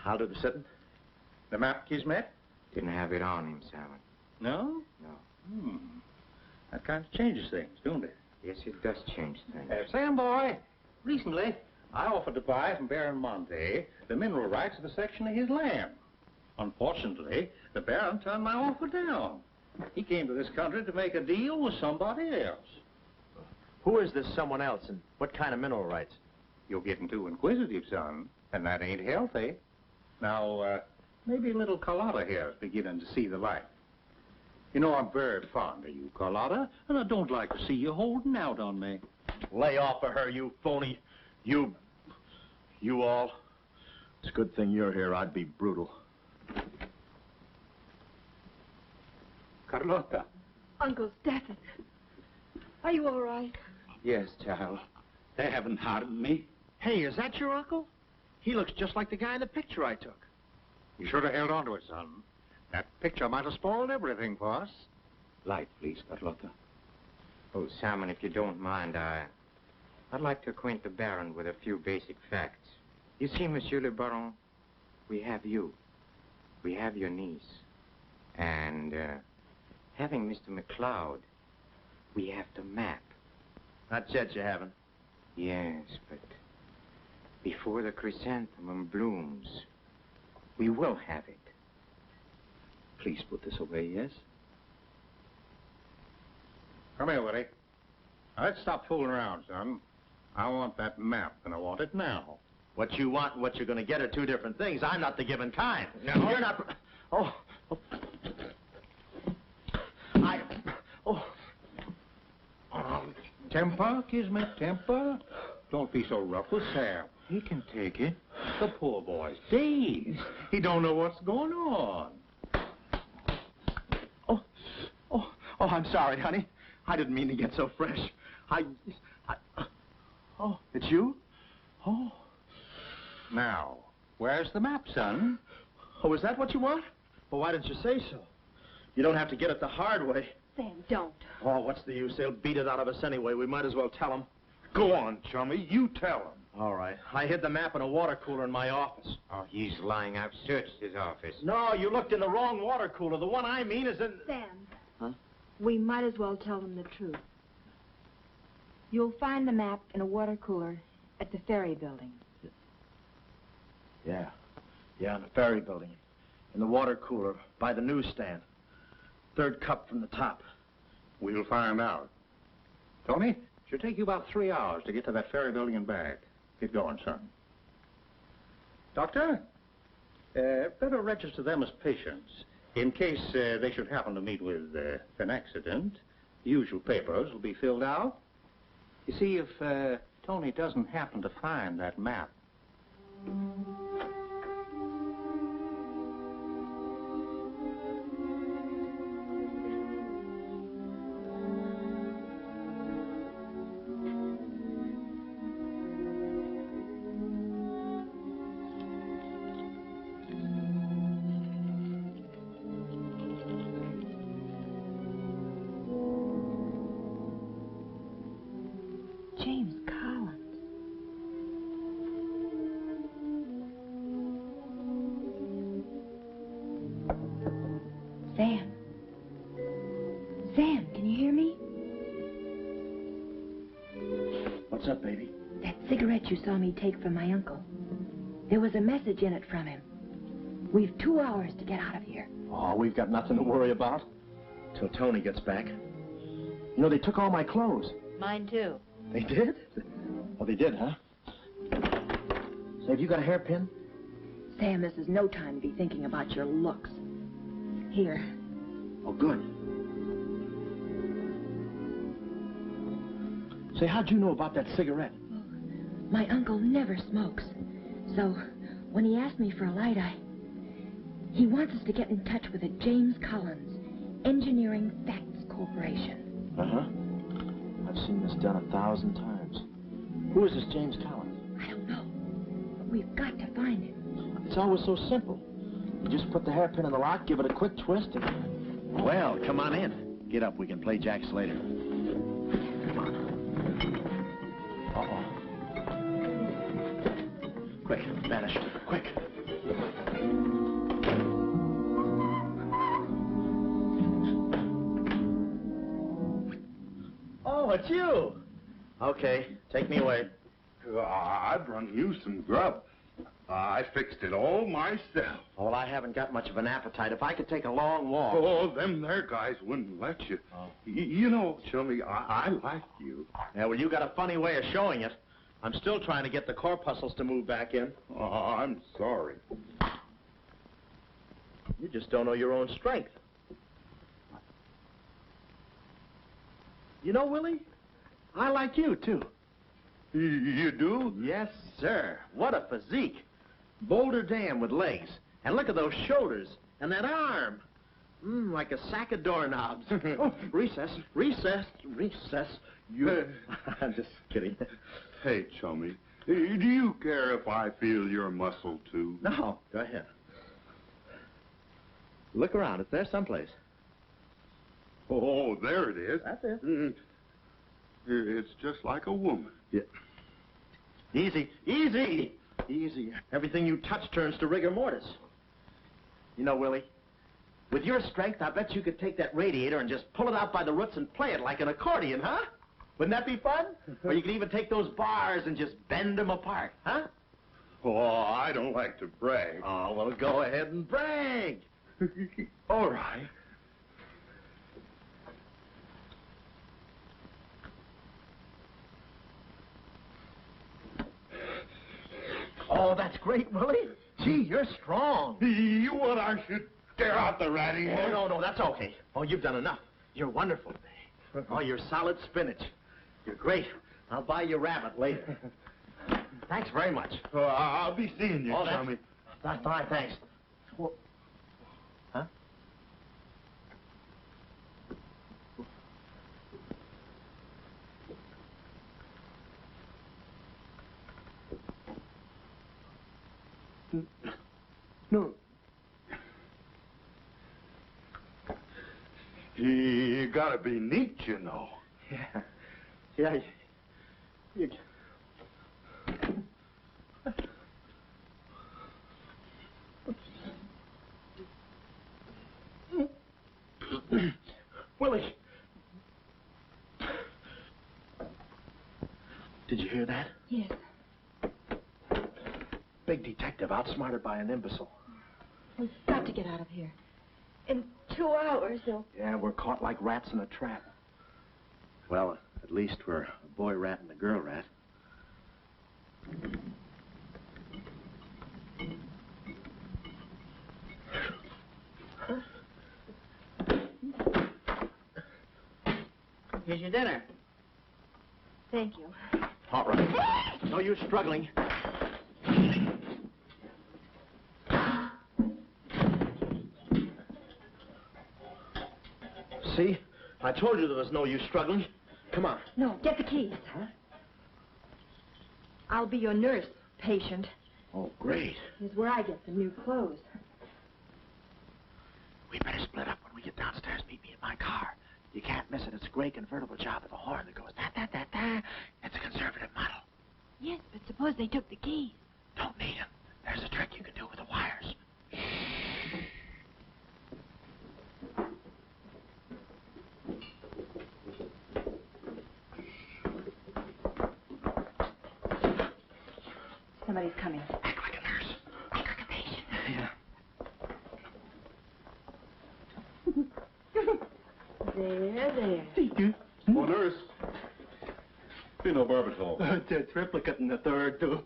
I'll do the sitting. The map, Kismet? Didn't have it on him, Simon. No? No. That kind of changes things, don't it? Yes, it does change things. Sam, boy, recently I offered to buy from Baron Monte the mineral rights of a section of his land. Unfortunately, the Baron turned my offer down. He came to this country to make a deal with somebody else. Who is this someone else, and what kind of mineral rights? You're getting too inquisitive, son, and that ain't healthy. Now, maybe little Carlotta here is beginning to see the light. You know, I'm very fond of you, Carlotta, and I don't like to see you holding out on me. Lay off of her, you phony. You all. It's a good thing you're here. I'd be brutal. Carlotta. Uncle Stafford. Are you all right? Yes, child. They haven't harmed me. Hey, is that your uncle? He looks just like the guy in the picture I took. You should have held on to it, son. That picture might have spoiled everything for us. Light, please, Carlotta. Oh, Simon, if you don't mind, I'd like to acquaint the Baron with a few basic facts. You see, Monsieur le Baron, we have you. We have your niece. And, having Mr. McLeod, we have the map. Not yet, you haven't. Yes, but before the chrysanthemum blooms, we will have it. Please put this away, yes? Come here, Woody. Now, let's stop fooling around, son. I want that map, and I want it now. What you want and what you're going to get are two different things. I'm not the given kind. No. You're not... Oh. Temper, Kismet, temper. Don't be so rough with Sam. He can take it. The poor boy's dazed. He don't know what's going on. Oh, I'm sorry, honey. I didn't mean to get so fresh. Oh, it's you? Oh. Now, where's the map, son? Oh, is that what you want? Well, why didn't you say so? You don't have to get it the hard way. Sam, don't. Oh, what's the use? They'll beat it out of us anyway. We might as well tell them. Go on, chummy. You tell him. All right. I hid the map in a water cooler in my office. Oh, he's lying. I've searched his office. No, you looked in the wrong water cooler. The one I mean is in... Sam. Huh? We might as well tell them the truth. You'll find the map in a water cooler at the ferry building. Yeah, in the ferry building. In the water cooler, by the newsstand. Third cup from the top. We'll find out. Tony, it should take you about 3 hours to get to that ferry building and back. Get going, son. Doctor, better register them as patients. In case they should happen to meet with an accident, the usual papers will be filled out. You see, if Tony doesn't happen to find that map. James Collins. Sam. Sam, can you hear me? What's up, baby? That cigarette you saw me take from my uncle. There was a message in it from him. We've 2 hours to get out of here. Oh, we've got nothing to worry about. Till Tony gets back. You know, they took all my clothes. Mine too. They did? Oh, they did, huh? Say, have you got a hairpin? Sam, this is no time to be thinking about your looks. Here. Oh, good. Say, how'd you know about that cigarette? My uncle never smokes. So, when he asked me for a light, he wants us to get in touch with a James Collins, Engineering Facts Corporation. Uh-huh. I've seen this done 1,000 times. Who is this James Collins? I don't know. But we've got to find him. It's always so simple. You just put the hairpin in the lock, give it a quick twist, and... Well, come on in. Get up. We can play jacks later. Come on. Uh-oh. Quick, vanish. Quick. Oh, it's you. Okay, take me away. I've run you some grub. I fixed it all myself. Oh, well, I haven't got much of an appetite. If I could take a long walk... Oh, them there guys wouldn't let you. Oh. You know, Chummy, I like you. Yeah, well, you got a funny way of showing it. I'm still trying to get the corpuscles to move back in. Oh, I'm sorry. You just don't know your own strength. You know, Willie, I like you, too. You do? Yes, sir. What a physique. Boulder Dam with legs. And look at those shoulders. And that arm. Like a sack of doorknobs. Oh, recess, recess, recess. You... I'm just kidding. Hey, Chummy, do you care if I feel your muscle, too? No, go ahead. Look around. It's there someplace. Oh, there it is. That's it. It's just like a woman. Yeah. Easy, easy, easy. Everything you touch turns to rigor mortis. You know, Willie, With your strength, I bet you could take that radiator and just pull it out by the roots and play it like an accordion, huh? Wouldn't that be fun? Or you could even take those bars and just bend them apart, huh? Oh, I don't like to brag. Oh, well, go ahead and brag. All right. Oh, that's great, Willie. Gee, you're strong. You want I should tear out the ratty head? Oh, no, that's okay. Oh, you've done enough. You're wonderful. Oh, you're solid spinach. You're great. I'll buy you rabbit later. Thanks very much. I'll be seeing you, chummy. That's fine, thanks. Well, huh? No. You gotta be neat, you know. Yeah. Yeah. You... Willie. Did you hear that? Yes. Big detective outsmarted by an imbecile. We've got to get out of here. In 2 hours, they'll... Yeah, we're caught like rats in a trap. Well, at least we're a boy rat and a girl rat. Here's your dinner. Thank you. All right. No use struggling. See? I told you there was no use struggling. Come on. No, get the keys. Huh? I'll be your nurse, patient. Oh, great. Here's where I get the new clothes. We better split up when we get downstairs. Meet me in my car. You can't miss it. It's a gray convertible job with a horn that goes da-da-da-da. It's a conservative model. Yes, but suppose they took the keys. Don't need them. There's a trick you can do with the wires. Somebody's coming. Act like a nurse. Act like a patient. Yeah. There. Oh, nurse. Be no barbital. The triplicate and the third, too.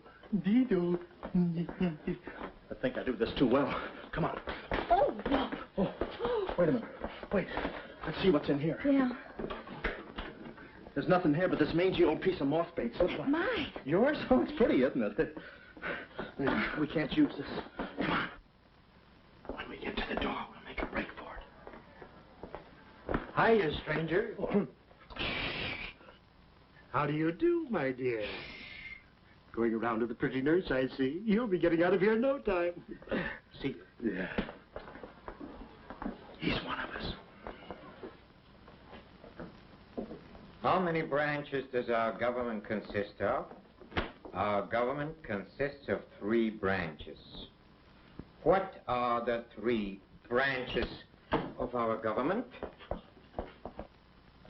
I think I do this too well. Come on. Oh, no. Oh, wait a minute. Wait. Let's see what's in here. Yeah. There's nothing here but this mangy old piece of moth bait. Mine. Yours? Oh, it's pretty, isn't it? We can't use this. Come on. When we get to the door, we'll make a break for it. Hiya, stranger. How do you do, my dear? Going around to the pretty nurse, I see. You'll be getting out of here in no time. See? Yeah. He's one of us. How many branches does our government consist of? Our government consists of 3 branches. What are the 3 branches of our government?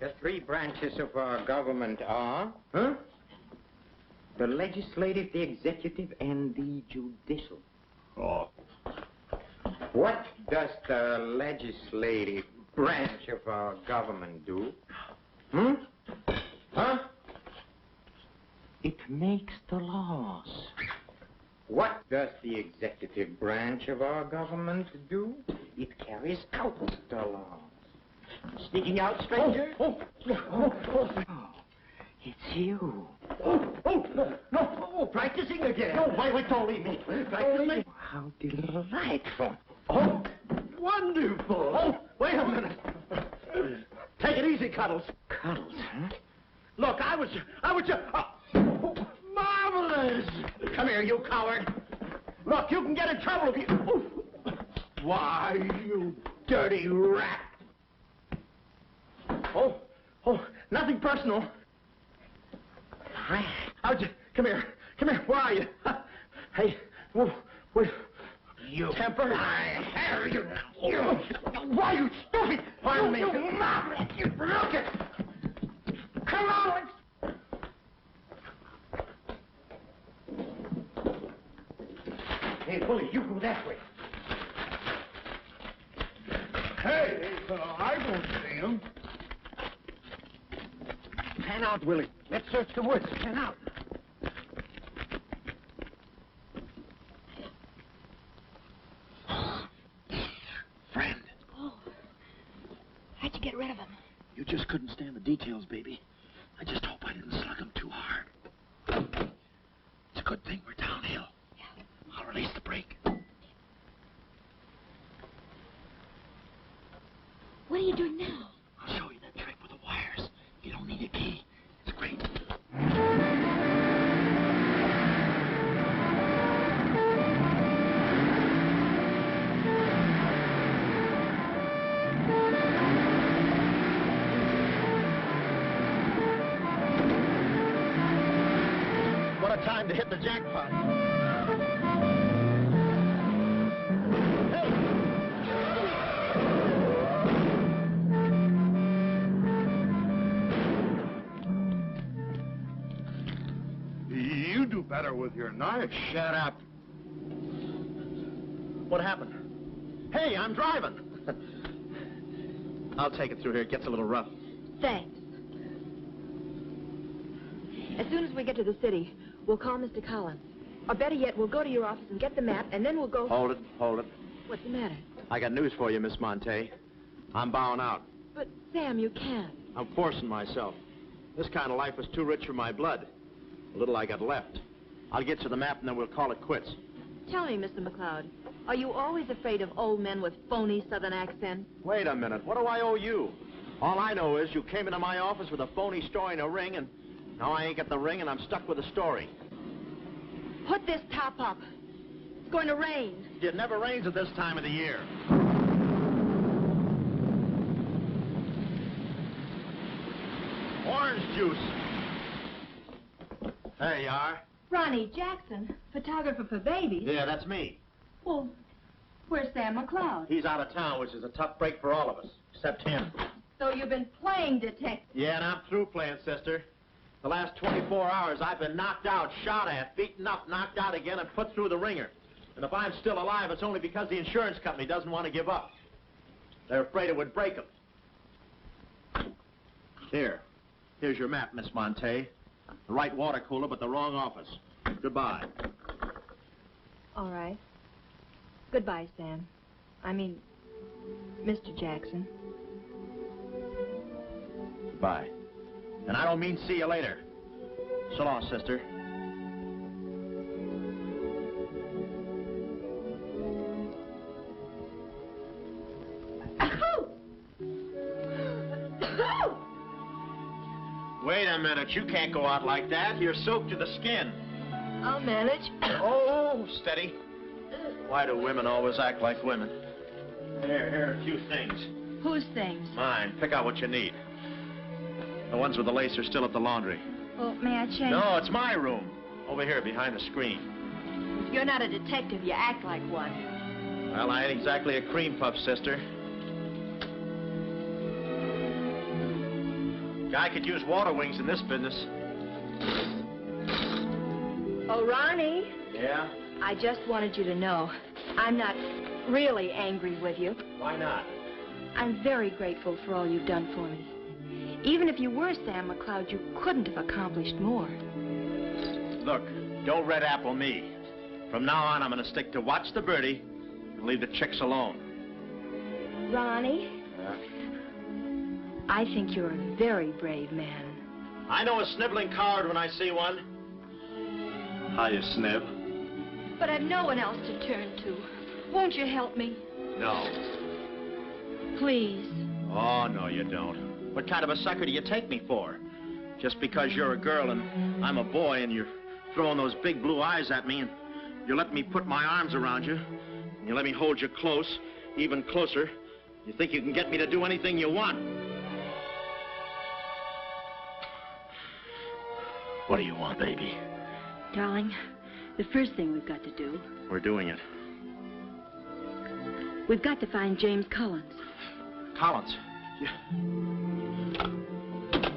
The 3 branches of our government are, the legislative, the executive, and the judicial. Oh. What does the legislative branch of our government do? Huh? It makes the laws. What does the executive branch of our government do? It carries out the laws. Sneaking out, stranger? Oh, it's you. No, practicing again. No, wait, don't leave me. Practicing. How delightful. Oh, wonderful. Oh, wait a minute. Take it easy, Cuddles. Cuddles, huh? Look, I was just... marvelous! Come here, you coward. Look, you can get in trouble if you... Why, you dirty rat. Oh, nothing personal. Come here, where are you? Hey, wait. You temper. I have you now. Why, you stupid! Pardon me. You mom! Look it! Come on! Hey, Bully, you go that way. Hey, I don't see him. Pan out, Willie. Let's search the woods. Pan out. Friend, Oh. How'd you get rid of him? you just couldn't stand the details, baby. I just hope I didn't slug him too hard. It's a good thing we're downhill. Yeah. I'll release the brake. What are you doing now? I'll show you that trick with the wires. You don't need a key. It's great. What a time to hit the jackpot. You do better with your knife. Shut up. What happened? Hey, I'm driving. I'll take it through here. It gets a little rough. Thanks. As soon as we get to the city, we'll call Mr. Collins. Or better yet, we'll go to your office and get the map, and then we'll go... Hold it, hold it. What's the matter? I got news for you, Miss Monte. I'm bowing out. But, Sam, you can't. I'm forcing myself. This kind of life was too rich for my blood. The little I got left. I'll get you the map, and then we'll call it quits. Tell me, Mr. McLeod, are you always afraid of old men with phony southern accents? Wait a minute. What do I owe you? All I know is you came into my office with a phony story and a ring, and now I ain't got the ring, and I'm stuck with a story. Put this top up. It's going to rain. It never rains at this time of the year. Orange juice. There you are. Ronnie Jackson, photographer for babies. Yeah, that's me. Well, where's Sam McLeod? He's out of town, which is a tough break for all of us, except him. So you've been playing detective. Yeah, and I'm through playing, sister. The last 24 hours, I've been knocked out, shot at, beaten up, knocked out again, and put through the ringer. And if I'm still alive, it's only because the insurance company doesn't want to give up. They're afraid it would break them. Here's your map, Miss Monte. The right water cooler, but the wrong office. Goodbye. All right. Goodbye, Sam. I mean, Mr. Jackson. Goodbye. And I don't mean see you later. So long, sister. Wait a minute. You can't go out like that. You're soaked to the skin. I'll manage. Oh, steady. Why do women always act like women? Here are a few things. Whose things? Mine. Pick out what you need. The ones with the lace are still at the laundry. Well, may I change? No, it's my room. Over here, behind the screen. If you're not a detective, you act like one. Well, I ain't exactly a cream puff, sister. Guy could use water wings in this business. Oh, Ronnie. Yeah? I just wanted you to know I'm not really angry with you. Why not? I'm very grateful for all you've done for me. Even if you were Sam McLeod, you couldn't have accomplished more. Look, don't red apple me. From now on, I'm going to stick to watch the birdie and leave the chicks alone. Ronnie, I think you're a very brave man. I know a sniveling coward when I see one. How you snib? But I've no one else to turn to. Won't you help me? No. Please. Oh, no, you don't. What kind of a sucker do you take me for? Just because you're a girl and I'm a boy and you're throwing those big blue eyes at me and you let me put my arms around you and you let me hold you close, even closer, you think you can get me to do anything you want. What do you want, baby? Darling, the first thing we've got to do... We're doing it. We've got to find James Collins. Collins?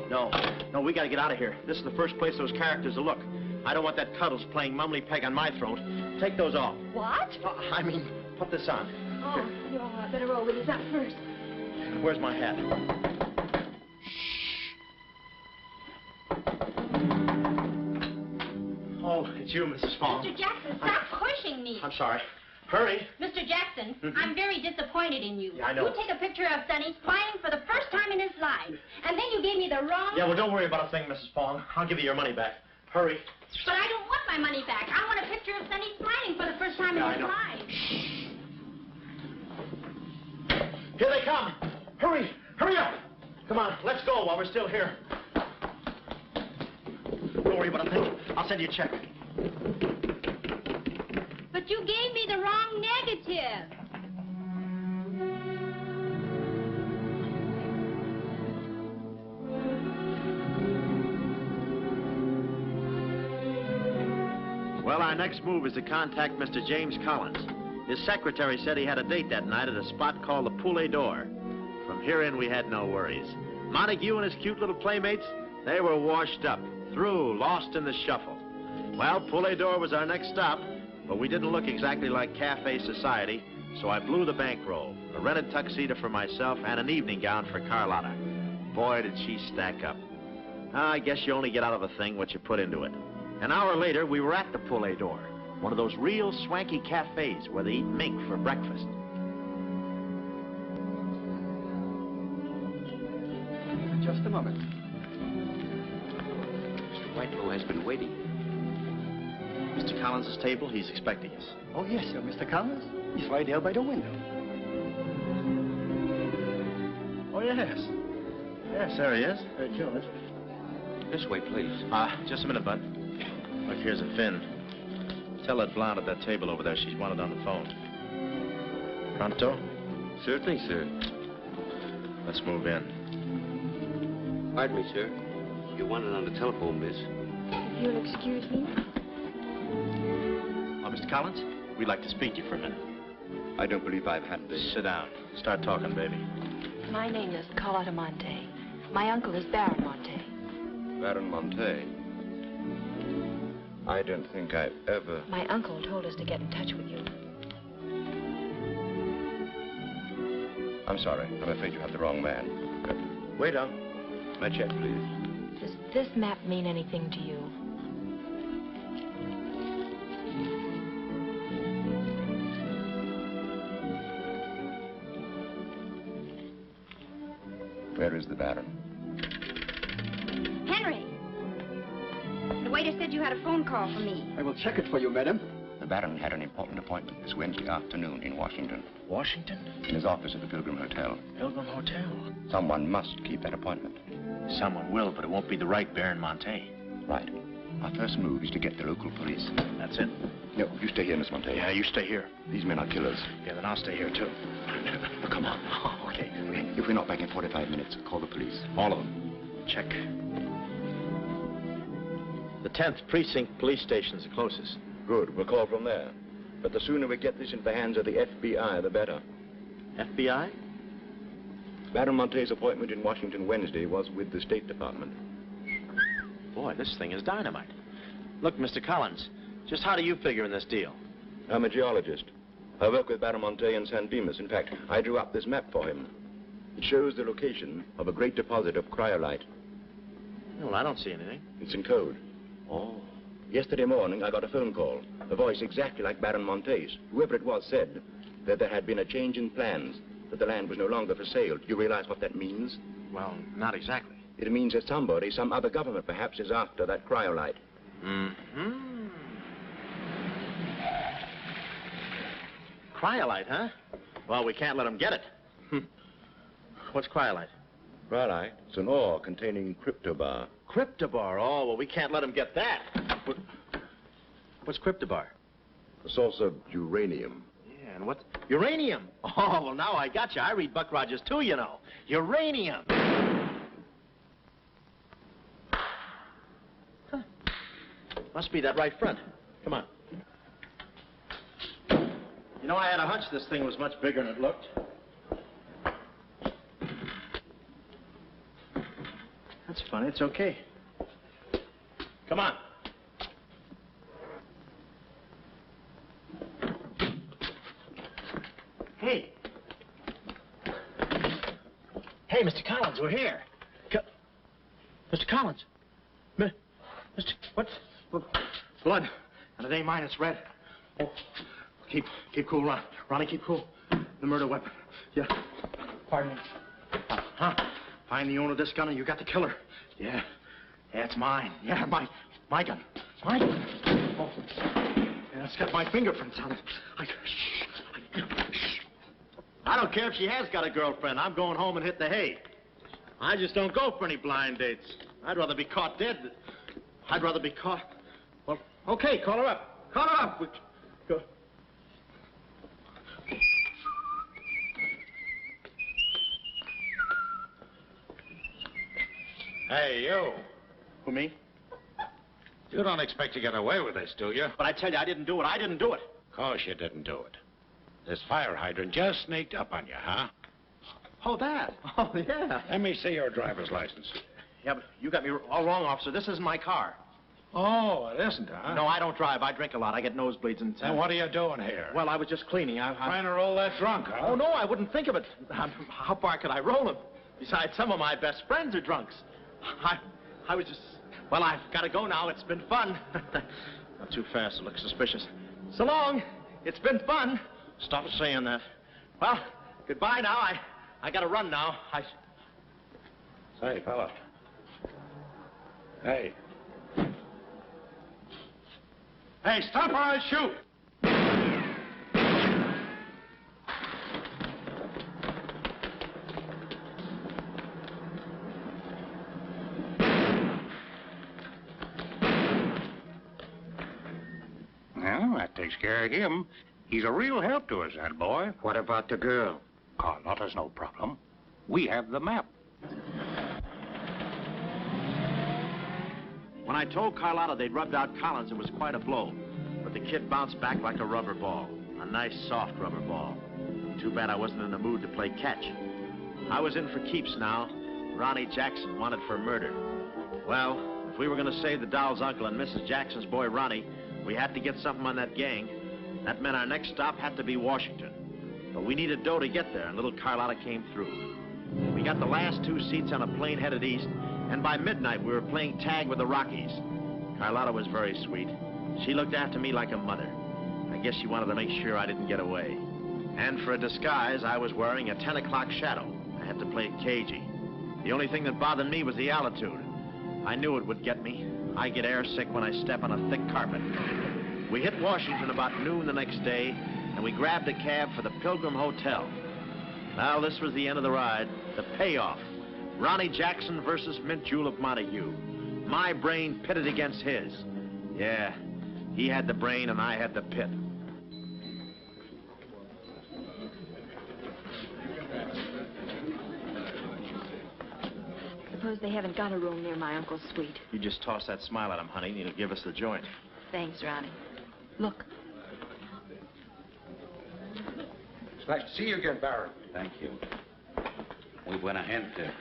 No, we gotta get out of here. This is the first place those characters will look. I don't want that Cuddles playing mumbly peg on my throat. Take those off. What? I mean, put this on. Oh, you better roll with us up first. Where's my hat? Oh, it's you, Mrs. Fong. Mr. Jackson, stop pushing me. I'm sorry. Hurry. Mr. Jackson, I'm very disappointed in you. Yeah, I know. You take a picture of Sonny smiling for the first time in his life, and then you gave me the wrong... Yeah, well, don't worry about a thing, Mrs. Fong. I'll give you your money back. Hurry. But I don't want my money back. I want a picture of Sonny smiling for the first time in Yeah, I his know. life. Here they come. Hurry. Hurry up. Come on, let's go while we're still here. Don't worry about a thing. I'll send you a check. But you gave me the wrong negative. Well, our next move is to contact Mr. James Collins. His secretary said he had a date that night at a spot called the Poulet d'Or. From here in, we had no worries. Montague and his cute little playmates, they were washed up, through, lost in the shuffle. Well, Poulet d'Or was our next stop, but we didn't look exactly like cafe society, so I blew the bankroll, a rented tuxedo for myself and an evening gown for Carlotta. Boy, did she stack up. I guess you only get out of a thing what you put into it. An hour later, we were at the Poulet d'Or, one of those real swanky cafes where they eat mink for breakfast. Just a moment. Mr. Whitelow has been waiting. Mr. Collins' table, he's expecting us. Oh, yes, sir. Mr. Collins? He's right there by the window. Oh, yes. Yes, there he is. George. This way, please. Just a minute, Bud. Look, here's a Finn. Tell that blonde at that table over there she's wanted on the phone. Pronto? Certainly, sir. Let's move in. Pardon me, sir. You wanted on the telephone, miss. If you'll excuse me. Mr. Collins, we'd like to speak to you for a minute. I don't believe I've had this. Sit down. Start talking, baby. My name is Carlotta Monte. My uncle is Baron Monte. Baron Monte. I don't think I've ever... My uncle told us to get in touch with you. I'm sorry. I'm afraid you have the wrong man. Wait on. My check, please. Does this map mean anything to you? Where is the Baron? Henry! The waiter said you had a phone call for me. I will check it for you, madam. The Baron had an important appointment this Wednesday afternoon in Washington. Washington? In his office at the Pilgrim Hotel. Pilgrim Hotel? Someone must keep that appointment. Someone will, but it won't be the right Baron Monte. Right. Our first move is to get the local police. That's it. No, you stay here, Miss Monte. Yeah, you stay here. These men are killers. Yeah, then I'll stay here, too. Come on. Okay. If we're not back in 45 minutes, call the police. All of them. Check. The 10th Precinct Police Station's the closest. Good. We'll call from there. But the sooner we get this into the hands of the FBI, the better. FBI? Baron Monte's appointment in Washington Wednesday was with the State Department. Boy, this thing is dynamite. Look, Mr. Collins, just how do you figure in this deal? I'm a geologist. I work with Baron Monte in San Dimas. In fact, I drew up this map for him. It shows the location of a great deposit of cryolite. Well, I don't see anything. It's in code. Oh. Yesterday morning, I got a phone call. A voice exactly like Baron Monte's. Whoever it was said that there had been a change in plans, that the land was no longer for sale. Do you realize what that means? Well, not exactly. It means that somebody, some other government perhaps, is after that cryolite. Mm-hmm. Cryolite, huh? Well, we can't let them get it. What's cryolite? Cryolite? It's an ore containing cryptobar. Cryptobar? Oh, well, we can't let them get that. What's cryptobar? A source of uranium. Yeah, and what? Uranium? Oh, well, now I got you. I read Buck Rogers, too, you know. Uranium. Huh. Must be that right front. Come on. You know, I had a hunch this thing was much bigger than it looked. That's funny. It's okay. Come on. Hey. Hey, Mr. Collins, we're here. Mr. Collins. Mr. What? Blood. And it ain't mine, it's red. Oh. Keep cool, Ron. Ronnie, keep cool. The murder weapon. Yeah. Pardon me. Huh? Find the owner of this gun and you got the killer. Yeah. Yeah, it's mine. Yeah, my gun. My gun. Oh. Yeah, it's got my fingerprints on it. I don't care if she has got a girlfriend. I'm going home and hit the hay. I just don't go for any blind dates. I'd rather be caught dead. I'd rather be caught. Well, okay, call her up. Call her up. Go. Hey, you. Who, me? You don't expect to get away with this, do you? But I tell you, I didn't do it. I didn't do it. Of course you didn't do it. This fire hydrant just sneaked up on you, huh? Oh, that? Oh, yeah. Let me see your driver's license. Yeah, but you got me all wrong, officer. This isn't my car. Oh, it isn't, huh? No, I don't drive. I drink a lot. I get nosebleeds and... Then what are you doing here? Well, I was just cleaning. Trying to roll that drunk, huh? Oh, no, I wouldn't think of it. How far could I roll him? Besides, some of my best friends are drunks. I was just... Well, I've got to go now. It's been fun. Not too fast. It looks suspicious. So long. It's been fun. Stop saying that. Well, goodbye now. I got to run now. Say, fella. Hey. Hey, stop or I'll shoot! Well, that takes care of him. He's a real help to us, that boy. What about the girl? Carlotta's no problem. We have the map. When I told Carlotta they'd rubbed out Collins, it was quite a blow. But the kid bounced back like a rubber ball. A nice, soft rubber ball. Too bad I wasn't in the mood to play catch. I was in for keeps now. Ronnie Jackson wanted for murder. Well, if we were going to save the doll's uncle and Mrs. Jackson's boy, Ronnie, we had to get something on that gang. That meant our next stop had to be Washington. But we needed dough to get there, and little Carlotta came through. We got the last 2 seats on a plane headed east, and by midnight we were playing tag with the Rockies. Carlotta was very sweet. She looked after me like a mother. I guess she wanted to make sure I didn't get away. And for a disguise, I was wearing a 10 o'clock shadow. I had to play it cagey. The only thing that bothered me was the altitude. I knew it would get me. I get airsick when I step on a thick carpet. We hit Washington about noon the next day, and we grabbed a cab for the Pilgrim Hotel. Well, this was the end of the ride, the payoff. Ronnie Jackson versus Mint Julep Montague. My brain pitted against his. Yeah, he had the brain and I had the pit. Suppose they haven't got a room near my uncle's suite. You just toss that smile at him, honey, and he'll give us the joint. Thanks, Ronnie. Look. It's nice to see you again, Baron. Thank you. Muy buena gente.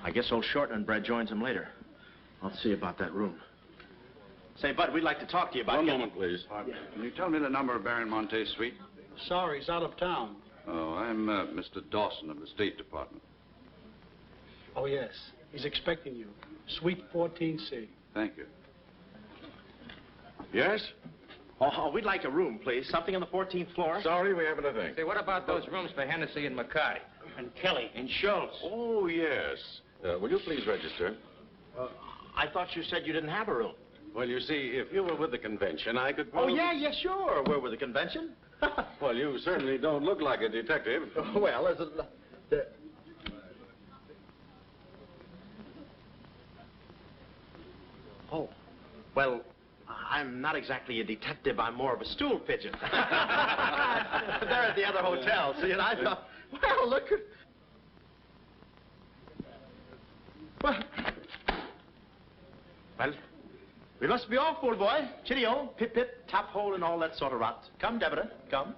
I guess old Shortland joins him later. I'll see about that room. Say, Bud, we'd like to talk to you about... One moment, please. Can you tell me the number of Baron Monte's suite? Sorry, he's out of town. Oh, I'm Mr. Dawson of the State Department. Oh, yes. He's expecting you. Suite 14C. Thank you. Yes? Oh, we'd like a room, please. Something on the 14th floor. Sorry, we haven't a thing. Say, what about those rooms for Hennessy and McCarty? And Kelly. And Schultz? Oh, yes. Will you please register? I thought you said you didn't have a room. Well, you see, if you were with the convention, I could... Oh, yeah, sure. We're with the convention. Well, you certainly don't look like a detective. Well, as a... Oh, well, I'm not exactly a detective. I'm more of a stool pigeon. They're at the other hotel, see, and I thought, well, look... Well, We must be off, old boy. Cheerio, pip-pip, top hole, and all that sort of rot. Come, Deborah, come.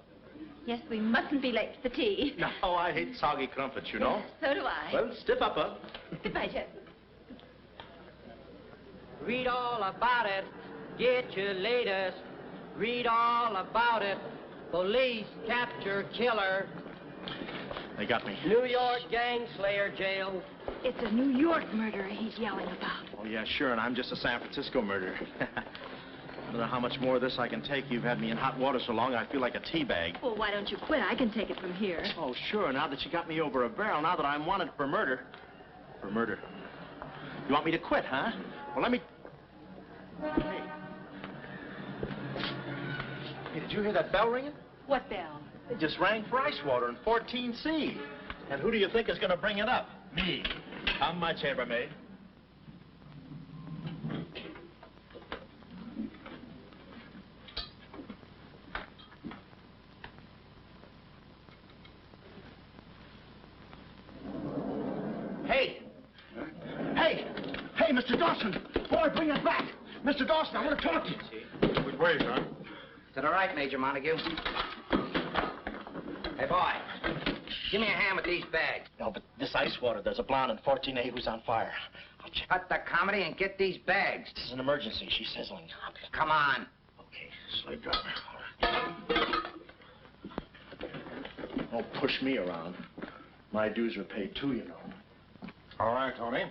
Yes, we mustn't be late for the tea. No, I hate soggy crumpets, you know. So do I. Well, stiff upper. Goodbye, Joe. Read all about it. Get your latest. Read all about it. Police capture killer. They got me. New York gang slayer jailed. It's a New York murderer he's yelling about. Oh, yeah, sure, and I'm just a San Francisco murderer. I don't know how much more of this I can take. You've had me in hot water so long, I feel like a tea bag. Well, why don't you quit? I can take it from here. Oh, sure, now that you got me over a barrel, now that I'm wanted for murder. For murder. You want me to quit, huh? Well, let me... Hey, did you hear that bell ringing? What bell? It just rang for ice water in 14C. And who do you think is going to bring it up? Me. I'm my chambermaid. Hey! Hey! Hey, Mr. Dawson! Boy, bring it back! Mr. Dawson, I want to talk to you. Which way, son? To the right, Major Montague. Hey, boy. Give me a hand with these bags. No, but this ice water, there's a blonde in 14A who's on fire. I'll check. Cut the comedy and get these bags. This is an emergency. She's sizzling. Come on. Okay, slave driver. Don't push me around. My dues are paid too, you know. All right, Tony.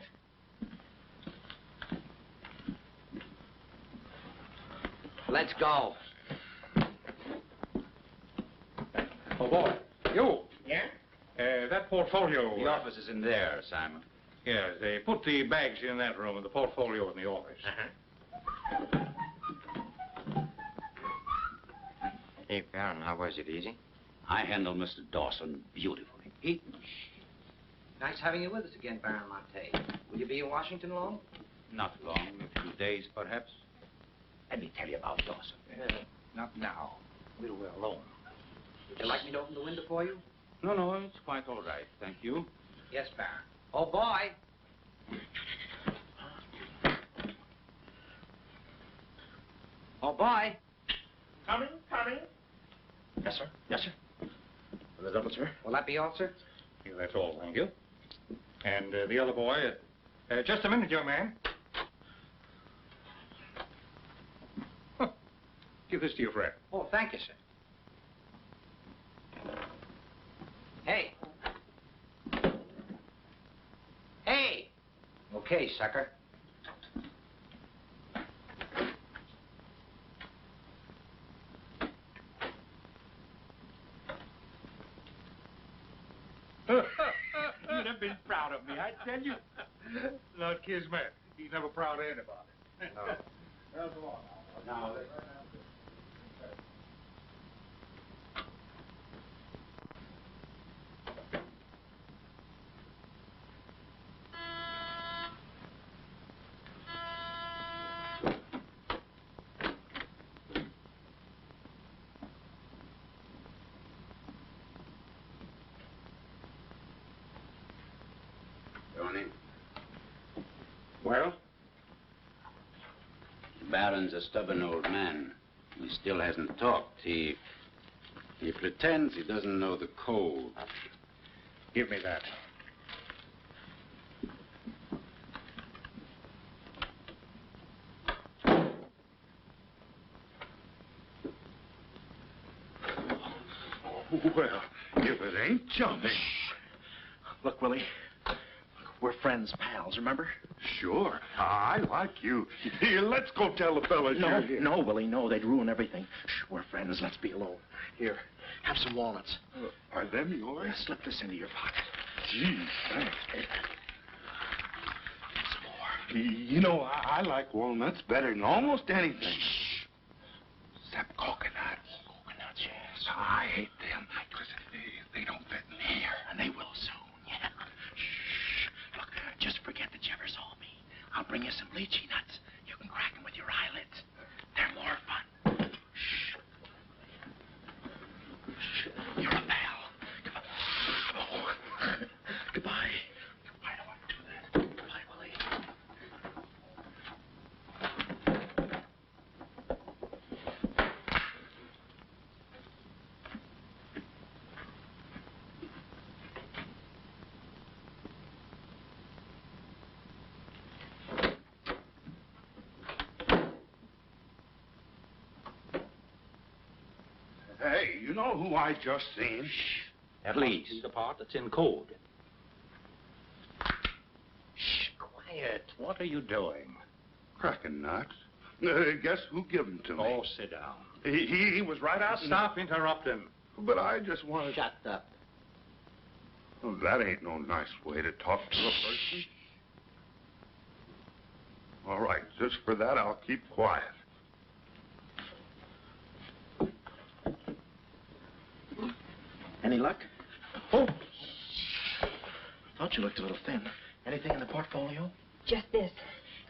Let's go. Oh, boy. You. Yeah? That portfolio... The office is in there, Simon. Yes, they put the bags in that room and the portfolio in the office. Hey, Baron, how was it? Easy? I handled Mr. Dawson beautifully. Nice having you with us again, Baron Monte. Will you be in Washington long? Not long, a few days, perhaps. Let me tell you about Dawson. Not now. We're alone. Would you like me to open the window for you? No, it's quite all right, thank you. Yes, Baron. Oh, boy. Oh, boy. Coming. Yes, sir. Yes, sir. The double, sir. Will that be all, sir? Yeah, that's all, thank you. And the other boy, just a minute, young man. Huh. Give this to your friend. Oh, thank you, sir. Hey. Hey. Okay, sucker. You'd have been proud of me, I tell you. Not Kismet. He's never proud of anybody. No. Well, come on now. Now, Tony, Well? the Baron's a stubborn old man. He still hasn't talked. He pretends he doesn't know the code. Give me that. Well, if it ain't jumping. Look, Willie. We're friends, pals, remember? Sure. I like you. Here, let's go tell the fellas No, you're here. no, Willie, no. They'd ruin everything. Shh, we're friends. Let's be alone. Here, have some walnuts. Are them yours? Yeah, slip this into your pocket. Gee, thanks. Some more. You know, I like walnuts better than almost anything. Shh. Except coconuts. Coconuts, yes. I hate them because they don't fit in here. And they will soon, yeah. Shh. Look, just forget that you ever saw me. I'll bring you some lychee nuts. You can crack them with your eyelids. They're more fun. Shh. Shh. You're a pal. Come on. Oh. Goodbye. I don't want to do that. Goodbye, Willie. You know who I just seen? At least. The part that's in code. Shh, quiet. What are you doing? Cracking nuts. Guess who gave him to me? Oh, sit down. He was right out. Stop interrupting. But I just wanted... Shut up. Well, that ain't no nice way to talk to a person. All right, just for that, I'll keep quiet. Any luck? Oh! Thought you looked a little thin. Anything in the portfolio? Just this.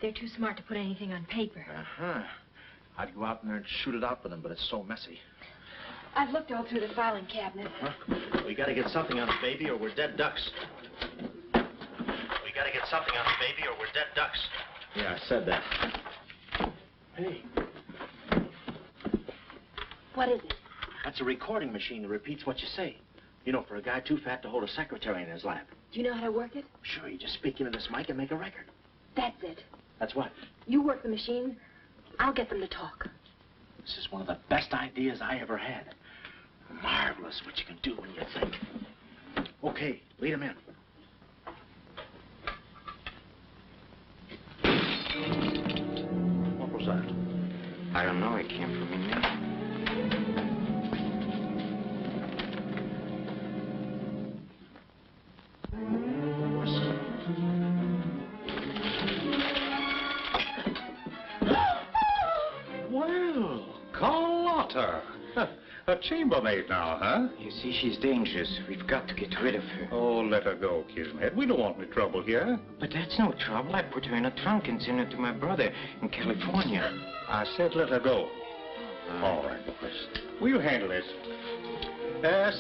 They're too smart to put anything on paper. Uh-huh. I'd go out in there and shoot it out with them, but it's so messy. I've looked all through the filing cabinet. Huh? We gotta get something on the baby or we're dead ducks. We gotta get something on the baby or we're dead ducks. Yeah, I said that. Hey. What is it? That's a recording machine that repeats what you say. You know, for a guy too fat to hold a secretary in his lap. Do you know how to work it? Sure, you just speak into this mic and make a record. That's it. That's what? You work the machine. I'll get them to talk. This is one of the best ideas I ever had. Marvelous what you can do when you think. Okay, lead him in. What was that? I don't know. It came from in there. Well, Carlotta. A chambermaid now, huh? You see, she's dangerous. We've got to get rid of her. Oh, let her go, Kismet. We don't want any trouble here. But that's no trouble. I put her in a trunk and sent her to my brother in California. I said let her go. All right, boys. We'll handle this.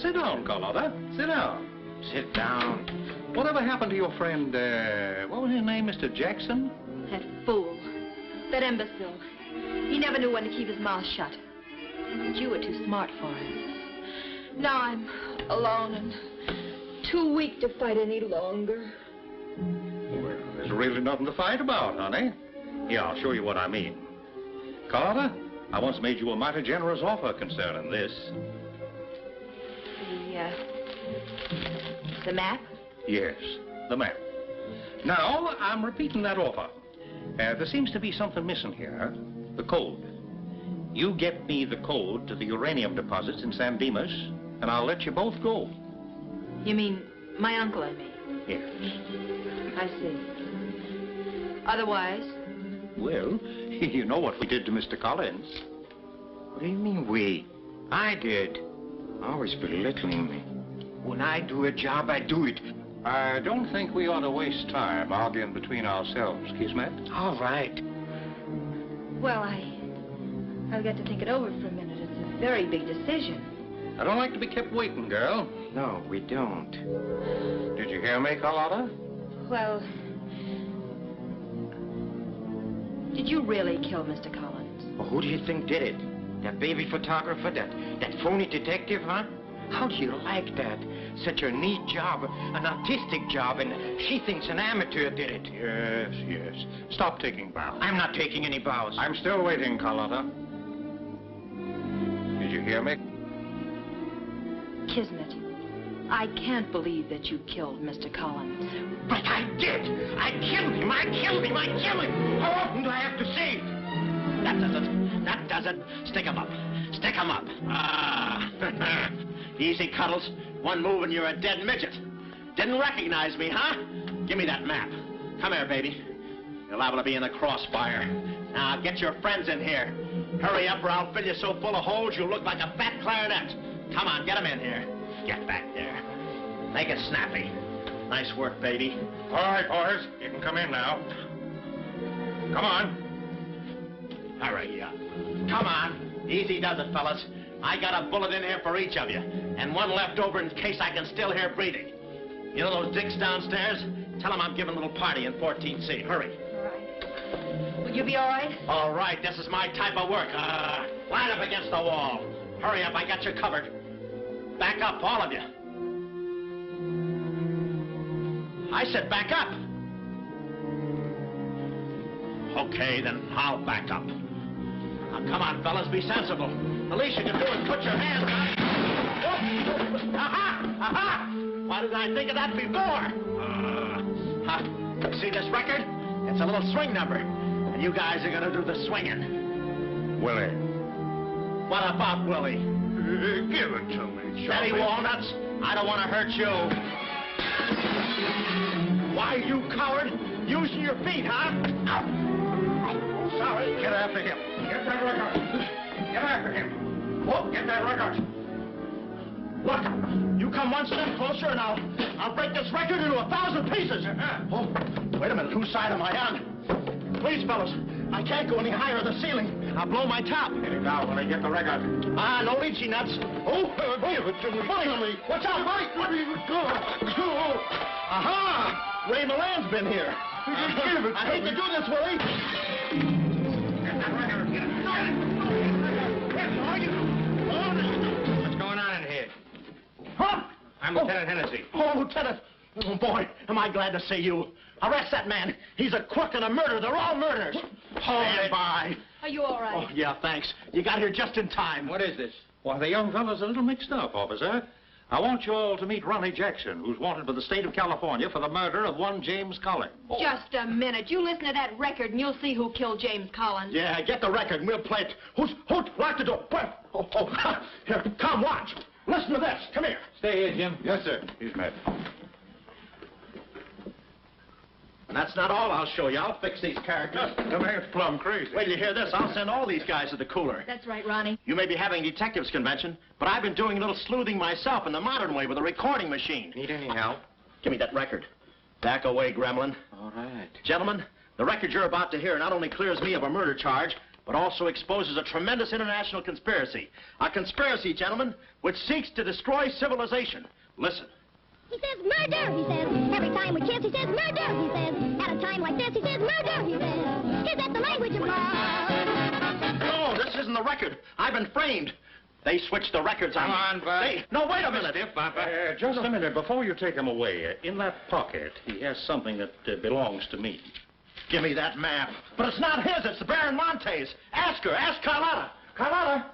Sit down, Carlotta. Sit down. Sit down. Whatever happened to your friend, what was his name, Mr. Jackson? That fool. That imbecile. He never knew when to keep his mouth shut. But you were too smart for him. Now I'm alone and too weak to fight any longer. Well, there's really nothing to fight about, honey. Here, I'll show you what I mean. Carlotta, I once made you a mighty generous offer concerning this. The map? Yes, the map. Now, I'm repeating that offer. There seems to be something missing here. The code. You get me the code to the uranium deposits in San Dimas, and I'll let you both go. You mean my uncle and me? Yes. I see. Otherwise? Well, you know what we did to Mr. Collins. What do you mean, we? I did. Always belittling me. When I do a job, I do it. I don't think we ought to waste time arguing between ourselves, Kismet. All right. Well, I'll get to think it over for a minute. It's a very big decision. I don't like to be kept waiting, girl. No, we don't. Did you hear me, Carlotta? Well, did you really kill Mr. Collins? Well, who do you think did it? That baby photographer? That phony detective, huh? How do you like that? Such a neat job, an artistic job, and she thinks an amateur did it. Yes, yes. Stop taking bows. I'm not taking any bows. I'm still waiting, Carlotta. Did you hear me? Kismet, I can't believe that you killed Mr. Collins. But I did! I killed him! I killed him! I killed him! How often do I have to say it? That does it. Stick him up. Stick him up. Ah. Easy, Cuddles. One move and you're a dead midget. Didn't recognize me, huh? Give me that map. Come here, baby. You're liable to be in the crossfire. Now, get your friends in here. Hurry up or I'll fill you so full of holes you'll look like a fat clarinet. Come on, get them in here. Get back there. Make it snappy. Nice work, baby. All right, boys. You can come in now. Come on. Hurry up. Come on. Easy does it, fellas. I got a bullet in here for each of you, and one left over in case I can still hear breathing. You know those dicks downstairs? Tell them I'm giving a little party in 14C. Hurry. All right. Will you be all right? All right, this is my type of work. Line up against the wall. Hurry up, I got you covered. Back up, all of you. I said back up. Okay, then I'll back up. Now, come on, fellas, be sensible. The least you can do is put your hands on. didn't I think of that before? See this record? It's a little swing number. And you guys are gonna do the swinging. Willie. What about Willie? Give it to me, Steady, Walnuts. I don't want to hurt you. Why, you coward? Using your feet, huh? Sorry. Get after him. Get that record. Get after him. Look, get that record. Look, you come one step closer and I'll break this record into 1,000 pieces. Oh, wait a minute. Whose side am I on? Please, fellas, I can't go any higher than the ceiling. I'll blow my top. Now, when I get the record. No lychee nuts. Oh, Give it to me. Buddy, watch out, buddy. Aha! Ray Milan's been here. Give it I hate to do this, Willie. Get that record. Get it. What's going on in here? Huh? I'm Lieutenant Hennessy. Oh, Lieutenant. Oh, boy, am I glad to see you. Arrest that man. He's a crook and a murderer. They're all murderers. Stand by. Are you all right? Oh, yeah, thanks. You got here just in time. What is this? Well, the young fellow's a little mixed up, officer. I want you all to meet Ronnie Jackson, who's wanted by the state of California for the murder of one James Collins. Just a minute. You listen to that record and you'll see who killed James Collins. Yeah, get the record and we'll play it. Who's lock the door? Here, come, watch. Listen to this. Come here. Stay here, Jim. Yes, sir. He's met. And that's not all I'll show you. I'll fix these characters. The man's plumb crazy. Wait till you hear this. I'll send all these guys to the cooler. That's right, Ronnie. You may be having a detectives convention, but I've been doing a little sleuthing myself in the modern way with a recording machine. Need any help? Give me that record. Back away, gremlin. All right. Gentlemen, the record you're about to hear not only clears me of a murder charge, but also exposes a tremendous international conspiracy. A conspiracy, gentlemen, which seeks to destroy civilization. Listen. He says murder, he says. Every time we kiss, he says murder, he says. At a time like this, he says murder, he says. Is that the language of love? No, this isn't the record. I've been framed. They switched the records on me. Come on, Bud. No, wait a minute. Just a minute. Before you take him away, in that pocket, he has something that belongs to me. Give me that map. But it's not his. It's the Baron Monte's. Ask her. Ask Carlotta. Carlotta.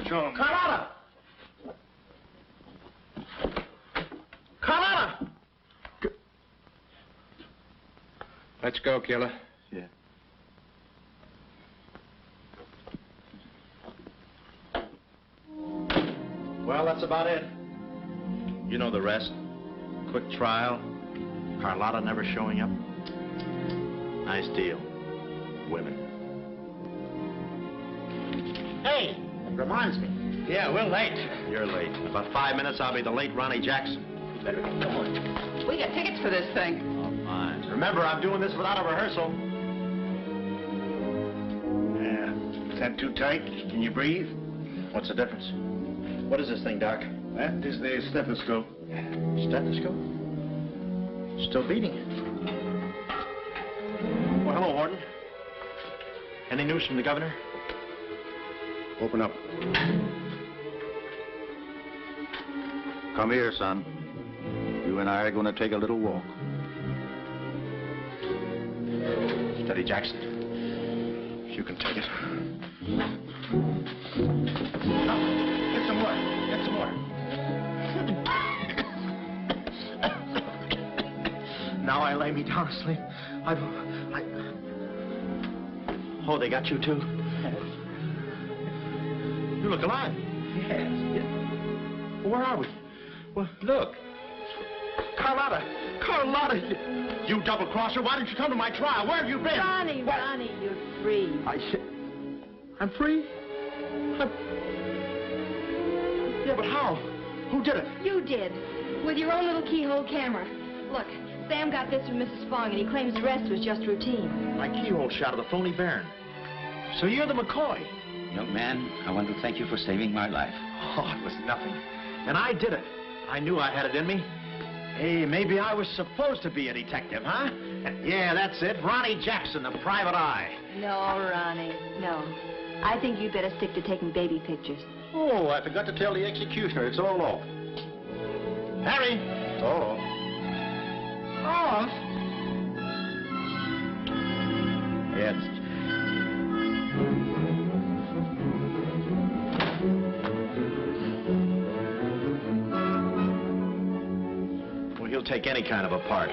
Show him. Carlotta. Carlotta. Let's go, killer. Yeah. Well, that's about it. You know the rest. Quick trial. Carlotta never showing up. Nice deal. Women. Hey, that reminds me. Yeah, we're late. You're late. In about 5 minutes, I'll be the late Ronnie Jackson. Better get going. We got tickets for this thing. Oh, fine. Remember, I'm doing this without a rehearsal. Yeah. Is that too tight? Can you breathe? What's the difference? What is this thing, Doc? That is the stethoscope. Stethoscope? Still beating. Well, hello, Warden. Any news from the governor? Open up. Come here, son. You and I are going to take a little walk. Steady, Jackson. You can take it. No, get some water. Get some water. Now I lay me down to sleep. Oh, they got you too? Yes. You look alive. Yes. Where are we? Well, look. Carlotta. Carlotta, you double-crosser. Why didn't you come to my trial? Where have you been? Ronnie, What? Ronnie, you're free. I'm free? Yeah, but how? Who did it? You did. With your own little keyhole camera. Look, Sam got this from Mrs. Fong, and he claims the rest was just routine. My keyhole shot of the phony Baron. So you're the McCoy. Young man, I want to thank you for saving my life. Oh, it was nothing. And I did it. I knew I had it in me. Hey, maybe I was supposed to be a detective, huh? Yeah, that's it. Ronnie Jackson, the private eye. No, Ronnie, no. I think you'd better stick to taking baby pictures. Oh, I forgot to tell the executioner. It's all off. Harry. It's all off. Off? Yes. take any kind of a part.